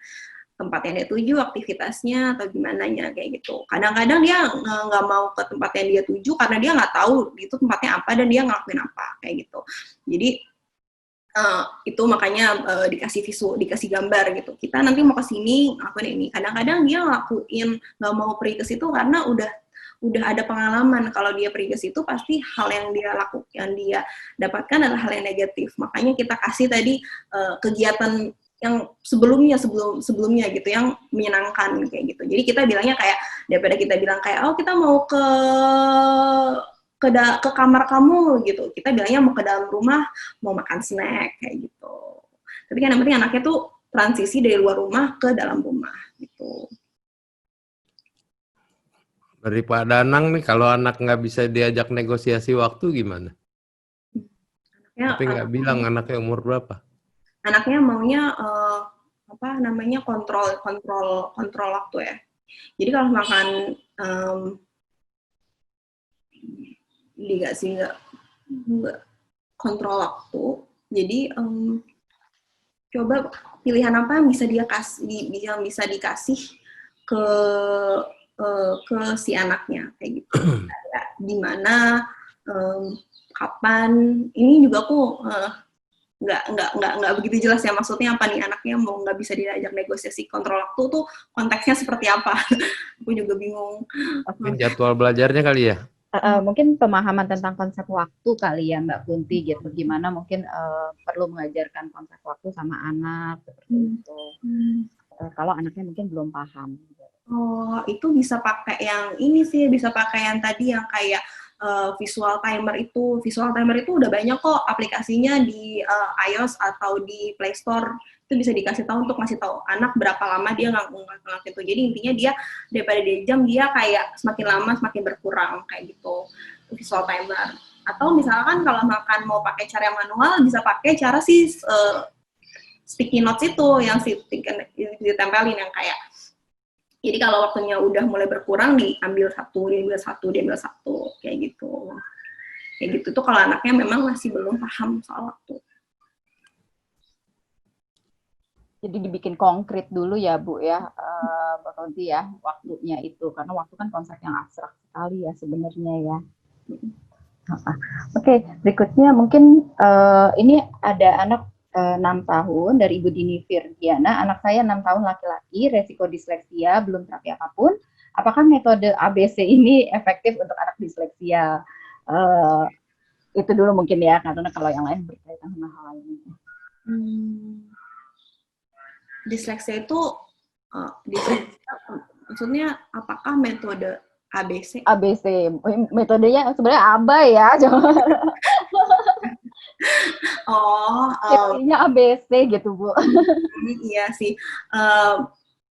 tempat yang dia tuju, aktivitasnya atau gimana nya kayak gitu. Kadang-kadang dia nggak mau ke tempat yang dia tuju karena dia nggak tahu itu tempatnya apa dan dia ngelakuin apa kayak gitu. Jadi itu makanya dikasih gambar gitu. Kita nanti mau ke sini ngelakuin ini. Kadang-kadang dia ngelakuin nggak mau pergi ke situ karena udah ada pengalaman. Kalau dia pergi ke situ pasti hal yang dia lakukan, yang dia dapatkan adalah hal yang negatif. Makanya kita kasih tadi kegiatan yang sebelumnya gitu, yang menyenangkan kayak gitu. Jadi kita bilangnya kayak, daripada kita bilang kayak, oh kita mau ke kamar kamu gitu, kita bilangnya mau ke dalam rumah, mau makan snack kayak gitu. Tapi kan yang penting anaknya tuh transisi dari luar rumah ke dalam rumah gitu. Dari Pak Danang nih, kalau anak nggak bisa diajak negosiasi waktu gimana? Tapi nggak bilang anaknya umur berapa? Anaknya maunya kontrol waktu ya. Jadi kalau makan nggak kontrol waktu. Jadi coba pilihan apa yang bisa dia kasih, yang bisa dikasih ke si anaknya kayak gitu. Di mana, kapan, ini juga aku nggak begitu jelas ya maksudnya apa nih, anaknya mau nggak bisa diajak negosiasi kontrol waktu tuh konteksnya seperti apa. Aku juga bingung. Mungkin jadwal belajarnya kali ya? Mungkin pemahaman tentang konsep waktu kali ya Mbak Kunti gitu. Gimana mungkin perlu mengajarkan konsep waktu sama anak seperti itu. Kalau anaknya mungkin belum paham. Oh, itu bisa pakai yang ini sih, bisa pakai yang tadi yang kayak visual timer itu. Visual timer itu udah banyak kok aplikasinya di iOS atau di Play Store. Itu bisa dikasih tahu untuk ngasih tahu anak berapa lama dia ngelakuin itu. Jadi intinya dia daripada dia jam, dia kayak semakin lama semakin berkurang kayak gitu. Visual timer. Atau misalkan kalau makan mau pakai cara manual, bisa pakai cara sticky notes itu yang ditempelin yang kayak, jadi kalau waktunya udah mulai berkurang, diambil satu, kayak gitu. Kayak gitu tuh kalau anaknya memang masih belum paham soal waktu. Jadi dibikin konkret dulu ya Bu ya, Mbak Kunti ya, waktunya itu. Karena waktu kan konsep yang abstrak sekali ya sebenarnya ya. Oke, berikutnya mungkin ini ada anak 6 tahun dari Ibu Dini Firdiana. Anak saya 6 tahun laki-laki, resiko disleksia, belum terapi apapun. Apakah metode ABC ini efektif untuk anak disleksia? Itu dulu mungkin ya, karena kalau yang lain berkaitan sama hal lain. Disleksia itu, maksudnya apakah metode ABC? ABC, metodenya sebenarnya ABA ya. Teorinya ABC gitu Bu. Iya sih.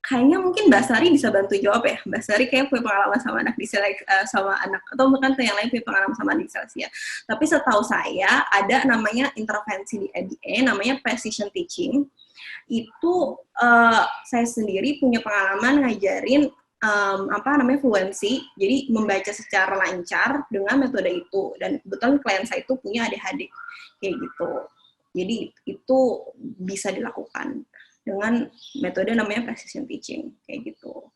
Kayaknya mungkin Mbak Sari bisa bantu jawab ya. Mbak Sari kayak punya pengalaman sama anak sama anak, atau bukan yang lain punya pengalaman sama disleksia. Tapi setahu saya ada namanya intervensi di ADA, namanya precision teaching. Itu saya sendiri punya pengalaman ngajarin fluency, jadi membaca secara lancar dengan metode itu, dan kebetulan klien saya itu punya ADHD kayak gitu. Jadi itu bisa dilakukan dengan metode namanya precision teaching kayak gitu.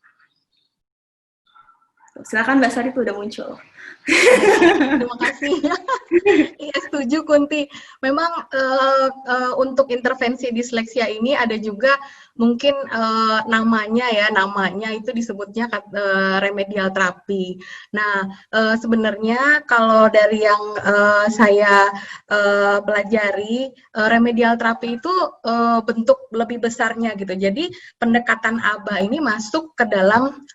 Silakan Mbak Sari, itu udah muncul. Terima kasih. Iya, setuju Kunti. Memang untuk intervensi disleksia ini ada juga mungkin namanya itu disebutnya remedial terapi. Nah, sebenarnya kalau dari yang saya pelajari, remedial terapi itu bentuk lebih besarnya gitu. Jadi pendekatan ABA ini masuk ke dalam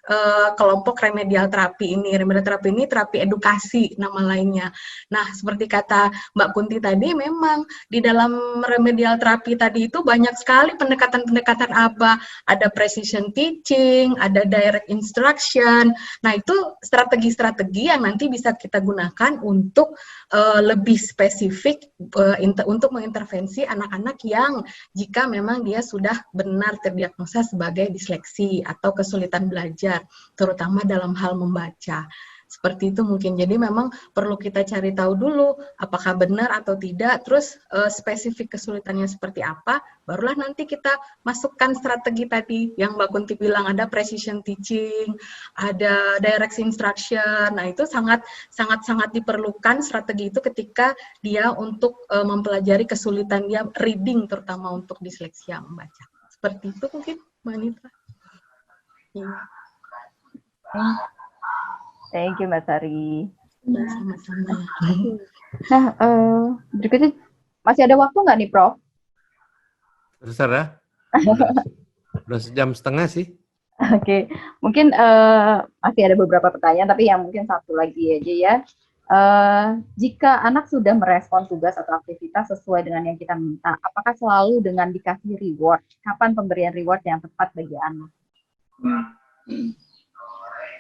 kelompok remedial terapi ini. Remedial terapi ini terapi edukasi nama lainnya. Nah, seperti kata Mbak Kunti tadi, memang di dalam remedial terapi tadi itu banyak sekali pendekatan-pendekatan ABA. Ada precision teaching, ada direct instruction. Nah, itu strategi-strategi yang nanti bisa kita gunakan untuk lebih spesifik untuk mengintervensi anak-anak yang jika memang dia sudah benar terdiagnosa sebagai disleksi atau kesulitan belajar, terutama dalam hal membaca. Seperti itu mungkin. Jadi memang perlu kita cari tahu dulu apakah benar atau tidak, terus spesifik kesulitannya seperti apa, barulah nanti kita masukkan strategi tadi yang Mbak Kunti bilang, ada precision teaching, ada direct instruction. Nah, itu sangat diperlukan strategi itu ketika dia untuk mempelajari kesulitan dia reading, terutama untuk disleksia membaca. Seperti itu mungkin, Mbak Anita. Ya. Thank you, Mbak Sari. Sama-sama. Nah, berikutnya masih ada waktu nggak nih, Prof? Terserah. Udah sejam setengah sih. Oke, mungkin masih ada beberapa pertanyaan, tapi yang mungkin satu lagi aja ya. Jika anak sudah merespon tugas atau aktivitas sesuai dengan yang kita minta, apakah selalu dengan dikasih reward? Kapan pemberian reward yang tepat bagi anak?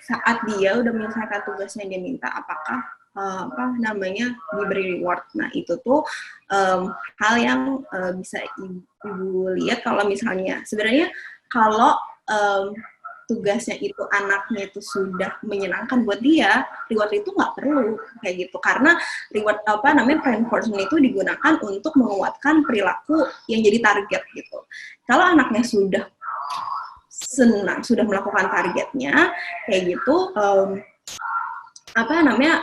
Saat dia udah menyelesaikan tugasnya dia minta, apakah diberi reward. Nah, itu tuh hal yang bisa ibu lihat kalau misalnya sebenarnya kalau tugasnya itu anaknya itu sudah menyenangkan buat dia, reward itu nggak perlu kayak gitu, karena reward reinforcement itu digunakan untuk menguatkan perilaku yang jadi target gitu. Kalau anaknya sudah senang, sudah melakukan targetnya kayak gitu,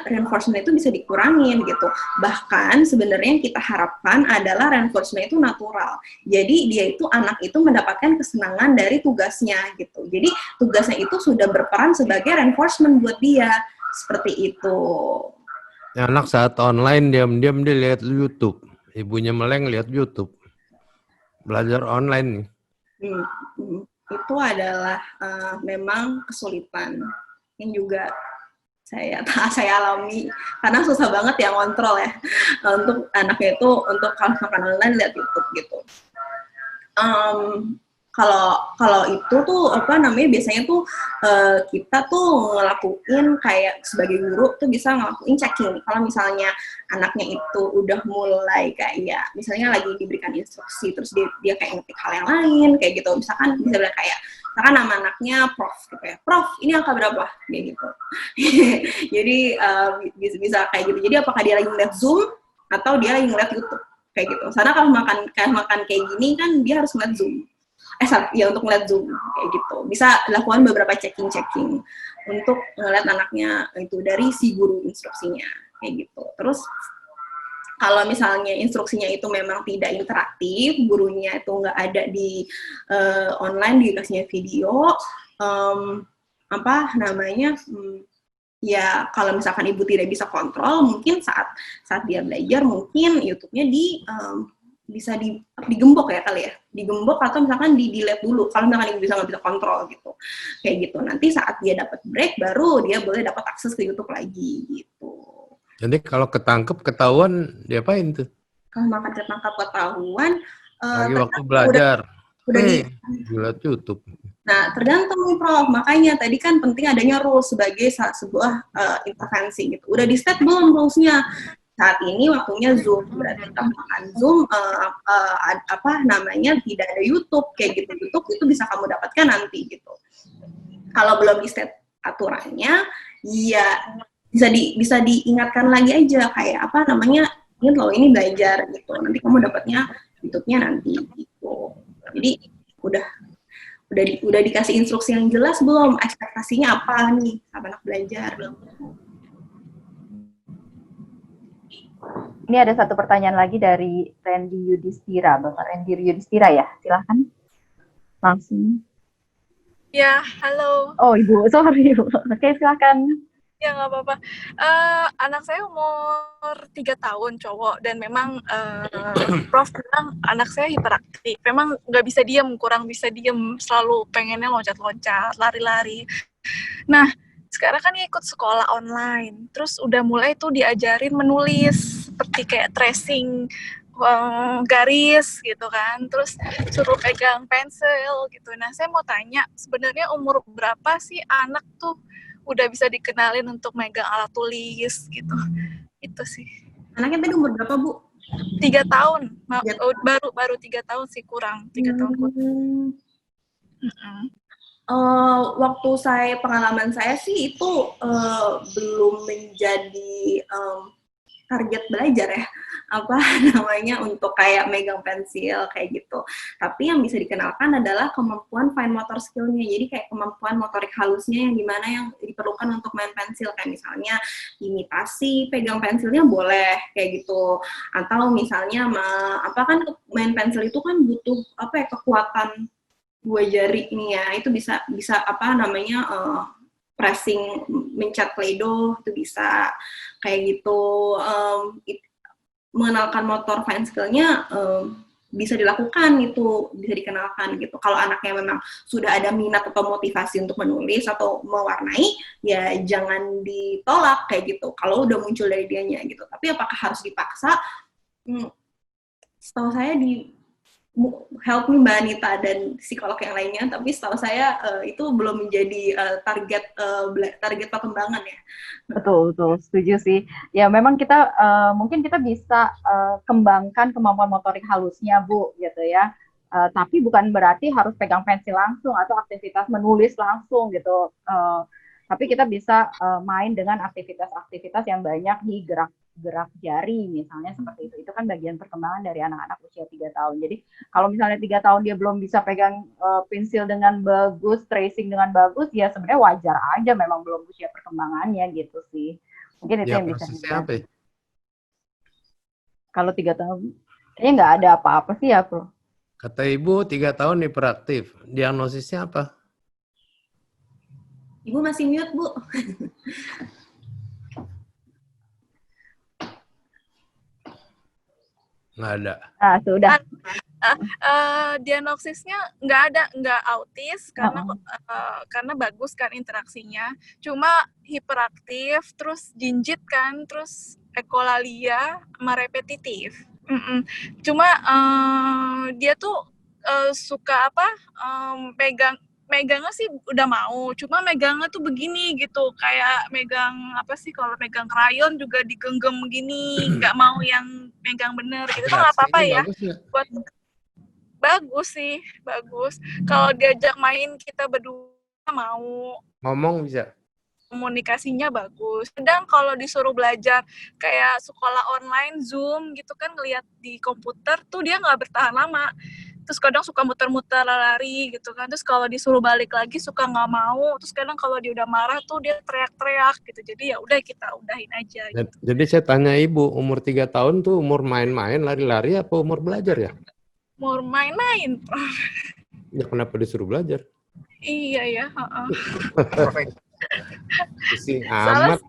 reinforcement itu bisa dikurangin gitu. Bahkan sebenarnya yang kita harapkan adalah reinforcement itu natural. Jadi dia itu, anak itu mendapatkan kesenangan dari tugasnya gitu. Jadi tugasnya itu sudah berperan sebagai reinforcement buat dia. Seperti itu. Ya, anak saat online diam-diam dia lihat YouTube. Ibunya meleng lihat YouTube. Belajar online nih. Itu adalah memang kesulitan yang juga saya alami, karena susah banget ya ngontrol ya untuk anaknya itu, untuk kalau makan online lihat YouTube gitu. Kalau itu tuh biasanya tuh kita tuh ngelakuin kayak sebagai guru tuh bisa ngelakuin checking. Kalau misalnya anaknya itu udah mulai kayak misalnya lagi diberikan instruksi terus dia kayak ngetik hal yang lain kayak gitu, misalkan bisa bilang kayak misalkan nama anaknya Prof gitu ya, Prof ini angka berapa kayak gitu. Jadi bisa kayak gitu. Jadi apakah dia lagi ngeliat Zoom atau dia lagi ngeliat YouTube kayak gitu. Karena kalau makan kayak gini kan dia harus ngeliat Zoom. Untuk ngeliat Zoom kayak gitu. Bisa dilakukan beberapa checking untuk ngeliat anaknya itu dari si guru instruksinya kayak gitu. Terus kalau misalnya instruksinya itu memang tidak interaktif, gurunya itu nggak ada di online, dikasihnya video, ya kalau misalkan ibu tidak bisa kontrol, mungkin saat dia belajar mungkin YouTube-nya bisa digembok ya kali ya, digembok atau misalkan di delete dulu kalau misalkan ibu nggak bisa kontrol gitu, kayak gitu. Nanti saat dia dapat break baru dia boleh dapat akses ke YouTube lagi gitu. Jadi kalau ketahuan diapain tuh? Kalau makan ketangkap ketahuan lagi waktu belajar udah lihat YouTube. Nah, tergantung nih Prof, makanya tadi kan penting adanya rules sebagai sebuah intervensi gitu. Udah di-set belum rules-nya? Saat ini waktunya Zoom, berarti kita makan Zoom, tidak ada YouTube, kayak gitu. YouTube itu bisa kamu dapatkan nanti gitu. Kalau belum di-set aturannya, ya bisa diingatkan lagi aja, kayak ingat loh ini belajar gitu, nanti kamu dapatnya YouTube-nya nanti gitu. Jadi udah dikasih instruksi yang jelas belum, ekspektasinya apa nih sama anak belajar. Ini ada satu pertanyaan lagi dari Randy Yudhistira, Bapak Randy Yudhistira ya, silahkan langsung. Ya, halo. Oh Ibu, sorry Ibu. Oke, silahkan. Ya, nggak apa-apa. Anak saya umur 3 tahun, cowok, dan memang Prof bilang anak saya hiperaktif. Memang nggak bisa diem, kurang bisa diem, selalu pengennya loncat-loncat, lari-lari. Nah, sekarang kan dia ikut sekolah online, terus udah mulai tuh diajarin menulis, seperti kayak tracing garis gitu kan, terus suruh pegang pensil gitu. Nah, saya mau tanya, sebenarnya umur berapa sih anak tuh udah bisa dikenalin untuk megang alat tulis gitu? Itu sih. Anaknya tadi umur berapa, Bu? 3 tahun. Baru 3 tahun sih, kurang 3 tahun kurang. Waktu pengalaman saya sih itu belum menjadi target belajar ya, apa namanya, untuk kayak megang pensil kayak gitu. Tapi yang bisa dikenalkan adalah kemampuan fine motor skill-nya. Jadi kayak kemampuan motorik halusnya yang dimana yang diperlukan untuk main pensil, kayak misalnya imitasi pegang pensilnya boleh kayak gitu. Atau misalnya apa kan main pensil itu kan butuh apa ya, kekuatan 2 jari ini ya, itu bisa apa namanya, pressing, mencet Play-Doh itu bisa kayak gitu. Mengenalkan motor fine skill-nya bisa dilakukan, itu bisa dikenalkan gitu. Kalau anaknya memang sudah ada minat atau motivasi untuk menulis atau mewarnai, ya jangan ditolak kayak gitu. Kalau udah muncul dari dianya gitu. Tapi apakah harus dipaksa? Setahu saya help nih Mbak Anita dan psikolog yang lainnya, tapi setahu saya itu belum menjadi target perkembangan ya. Betul, setuju sih. Ya memang kita mungkin kita bisa kembangkan kemampuan motorik halusnya, Bu, gitu ya. Tapi bukan berarti harus pegang pensil langsung atau aktivitas menulis langsung gitu. Tapi kita bisa main dengan aktivitas-aktivitas yang banyak di gerak jari misalnya seperti itu. Itu kan bagian perkembangan dari anak-anak usia 3 tahun. Jadi kalau misalnya 3 tahun dia belum bisa pegang pensil dengan bagus, tracing dengan bagus, ya sebenarnya wajar aja, memang belum usia perkembangannya gitu sih. Mungkin itu Ya, yang bisa prosesnya apa ya? Kalau 3 tahun kayaknya nggak ada apa-apa sih ya, Bro. Kata Ibu 3 tahun hiperaktif. Diagnosisnya apa? Ibu masih mute, Bu. Nggak ada. Sudah. Diagnosisnya nggak autis karena bagus kan interaksinya. Cuma hiperaktif, terus jinjit kan, terus ekolalia sama repetitif. Cuma dia tuh suka megangnya sih udah mau, cuma megangnya tuh begini gitu, kayak megang apa sih, kalau megang krayon juga digenggam begini, nggak mau yang megang bener gitu. Nggak apa-apa ya, buat bagus sih, bagus. Kalau diajak main kita berdua mau. Ngomong bisa? Komunikasinya bagus. Sedang kalau disuruh belajar kayak sekolah online, Zoom gitu kan, ngelihat di komputer tuh dia nggak bertahan lama. Terus kadang suka muter-muter lari gitu kan. Terus kalau disuruh balik lagi suka nggak mau. Terus kadang kalau dia udah marah tuh dia teriak-teriak gitu. Jadi ya udah, kita udahin aja. Gitu. Jadi saya tanya Ibu, umur 3 tahun tuh umur main-main, lari-lari apa umur belajar ya? Umur main-main. Ya kenapa disuruh belajar? Iya ya. Pusing amat.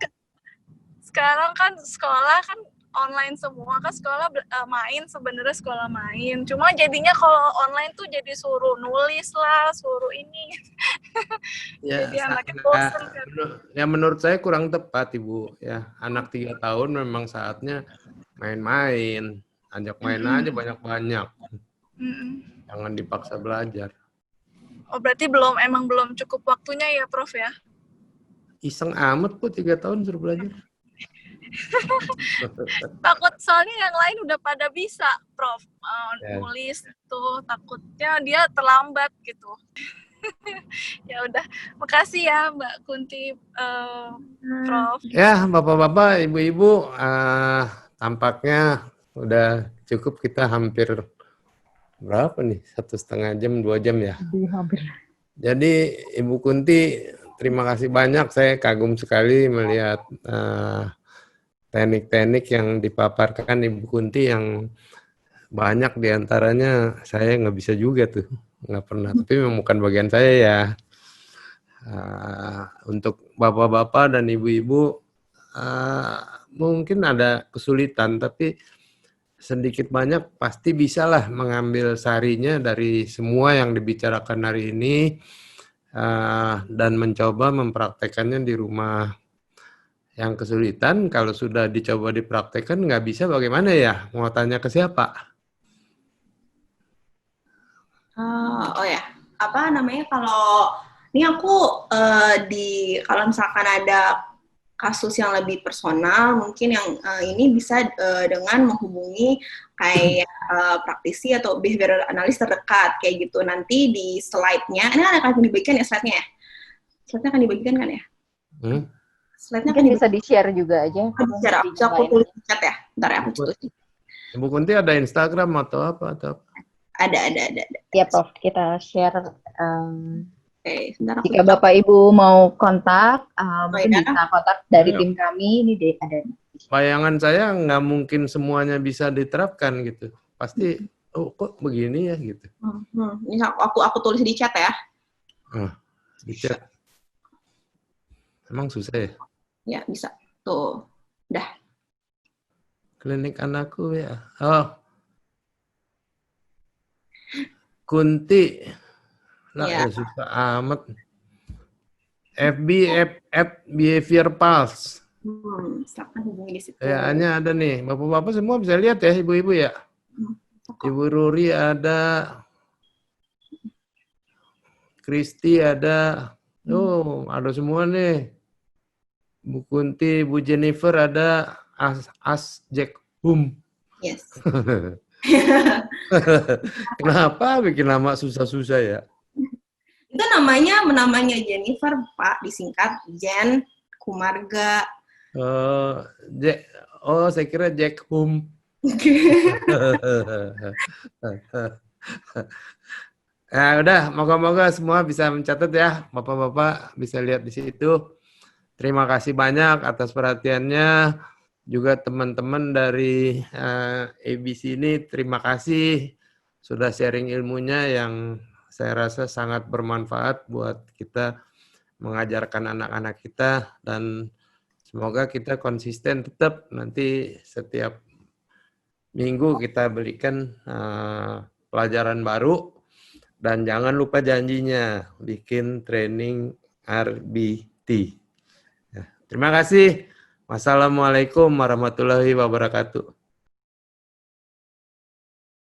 Sekarang kan sekolah kan online semua, kan sekolah main, sebenarnya sekolah main. Cuma jadinya kalau online tuh jadi suruh nulis lah, suruh ini. Ya, jadi anaknya bosan kan. Ya menurut saya kurang tepat, Ibu. Ya, anak 3 tahun memang saatnya main-main. Ajak main aja banyak-banyak. Jangan dipaksa belajar. Oh, berarti emang belum cukup waktunya ya, Prof ya? Iseng amat kok 3 tahun suruh belajar. Takut soalnya yang lain udah pada bisa, Prof. Nulis tuh, takutnya dia terlambat gitu. Ya udah, makasih ya Mbak Kunti, Prof. Ya, Bapak-bapak, Ibu-ibu, tampaknya udah cukup, kita hampir berapa nih? 1,5 jam, 2 jam ya? Hampir. Jadi Ibu Kunti, terima kasih banyak. Saya kagum sekali melihat teknik-teknik yang dipaparkan Ibu Kunti, yang banyak diantaranya saya nggak bisa juga tuh, nggak pernah. Tapi memang bukan bagian saya ya. Untuk bapak-bapak dan ibu-ibu mungkin ada kesulitan, tapi sedikit banyak pasti bisalah mengambil sarinya dari semua yang dibicarakan hari ini dan mencoba mempraktekannya di rumah. Yang kesulitan kalau sudah dicoba dipraktekkan nggak bisa, bagaimana ya? Mau tanya ke siapa? Oh ya, apa namanya, kalau ini aku kalau misalkan ada kasus yang lebih personal, mungkin yang ini bisa dengan menghubungi kayak praktisi atau behavioral analis terdekat kayak gitu. Nanti di slide-nya, ini akan dibagikan ya slide-nya ya? Slide-nya akan dibagikan kan ya? Slide-nya Mungkin bisa di-share juga aja. Aku tulis di chat ya. Bentar ya, aku tulis. Ibu Kunti ada Instagram atau apa? Ada. Ya, Prof. Kita share. Oke, sebentar Jika Bapak Ibu mau kontak, mungkin ya. bisa kontak dari tim kami. Ini ada. Bayangan saya nggak mungkin semuanya bisa diterapkan gitu. Pasti, oh kok begini ya gitu. Ini aku tulis di chat ya. Di chat. Emang susah ya? Ya, bisa. Tuh. Udah. Klinik anakku ya. Oh. Kunti. Lah ya susah amat. FB Behavior Pulse. Silakan hubungi di situ. Kayaknya ada nih. Bapak-bapak semua bisa lihat ya, ibu-ibu ya. Ibu Ruri ada. Kristi ada. Oh, ada semua nih. Bu Kunti, Bu Jennifer ada. As Jack Hum. Yes. Kenapa bikin nama susah-susah ya? Itu namanya Jennifer, Pak, disingkat Jen Kumarga. Saya kira Jack Hum. Nah, udah, moga-moga semua bisa mencatat ya, Bapak-bapak bisa lihat di situ. Terima kasih banyak atas perhatiannya. Juga teman-teman dari ABC ini, terima kasih sudah sharing ilmunya yang saya rasa sangat bermanfaat buat kita mengajarkan anak-anak kita, dan semoga kita konsisten tetap nanti setiap minggu kita berikan pelajaran baru, dan jangan lupa janjinya bikin training RBT. Ya, terima kasih. Wassalamualaikum warahmatullahi wabarakatuh.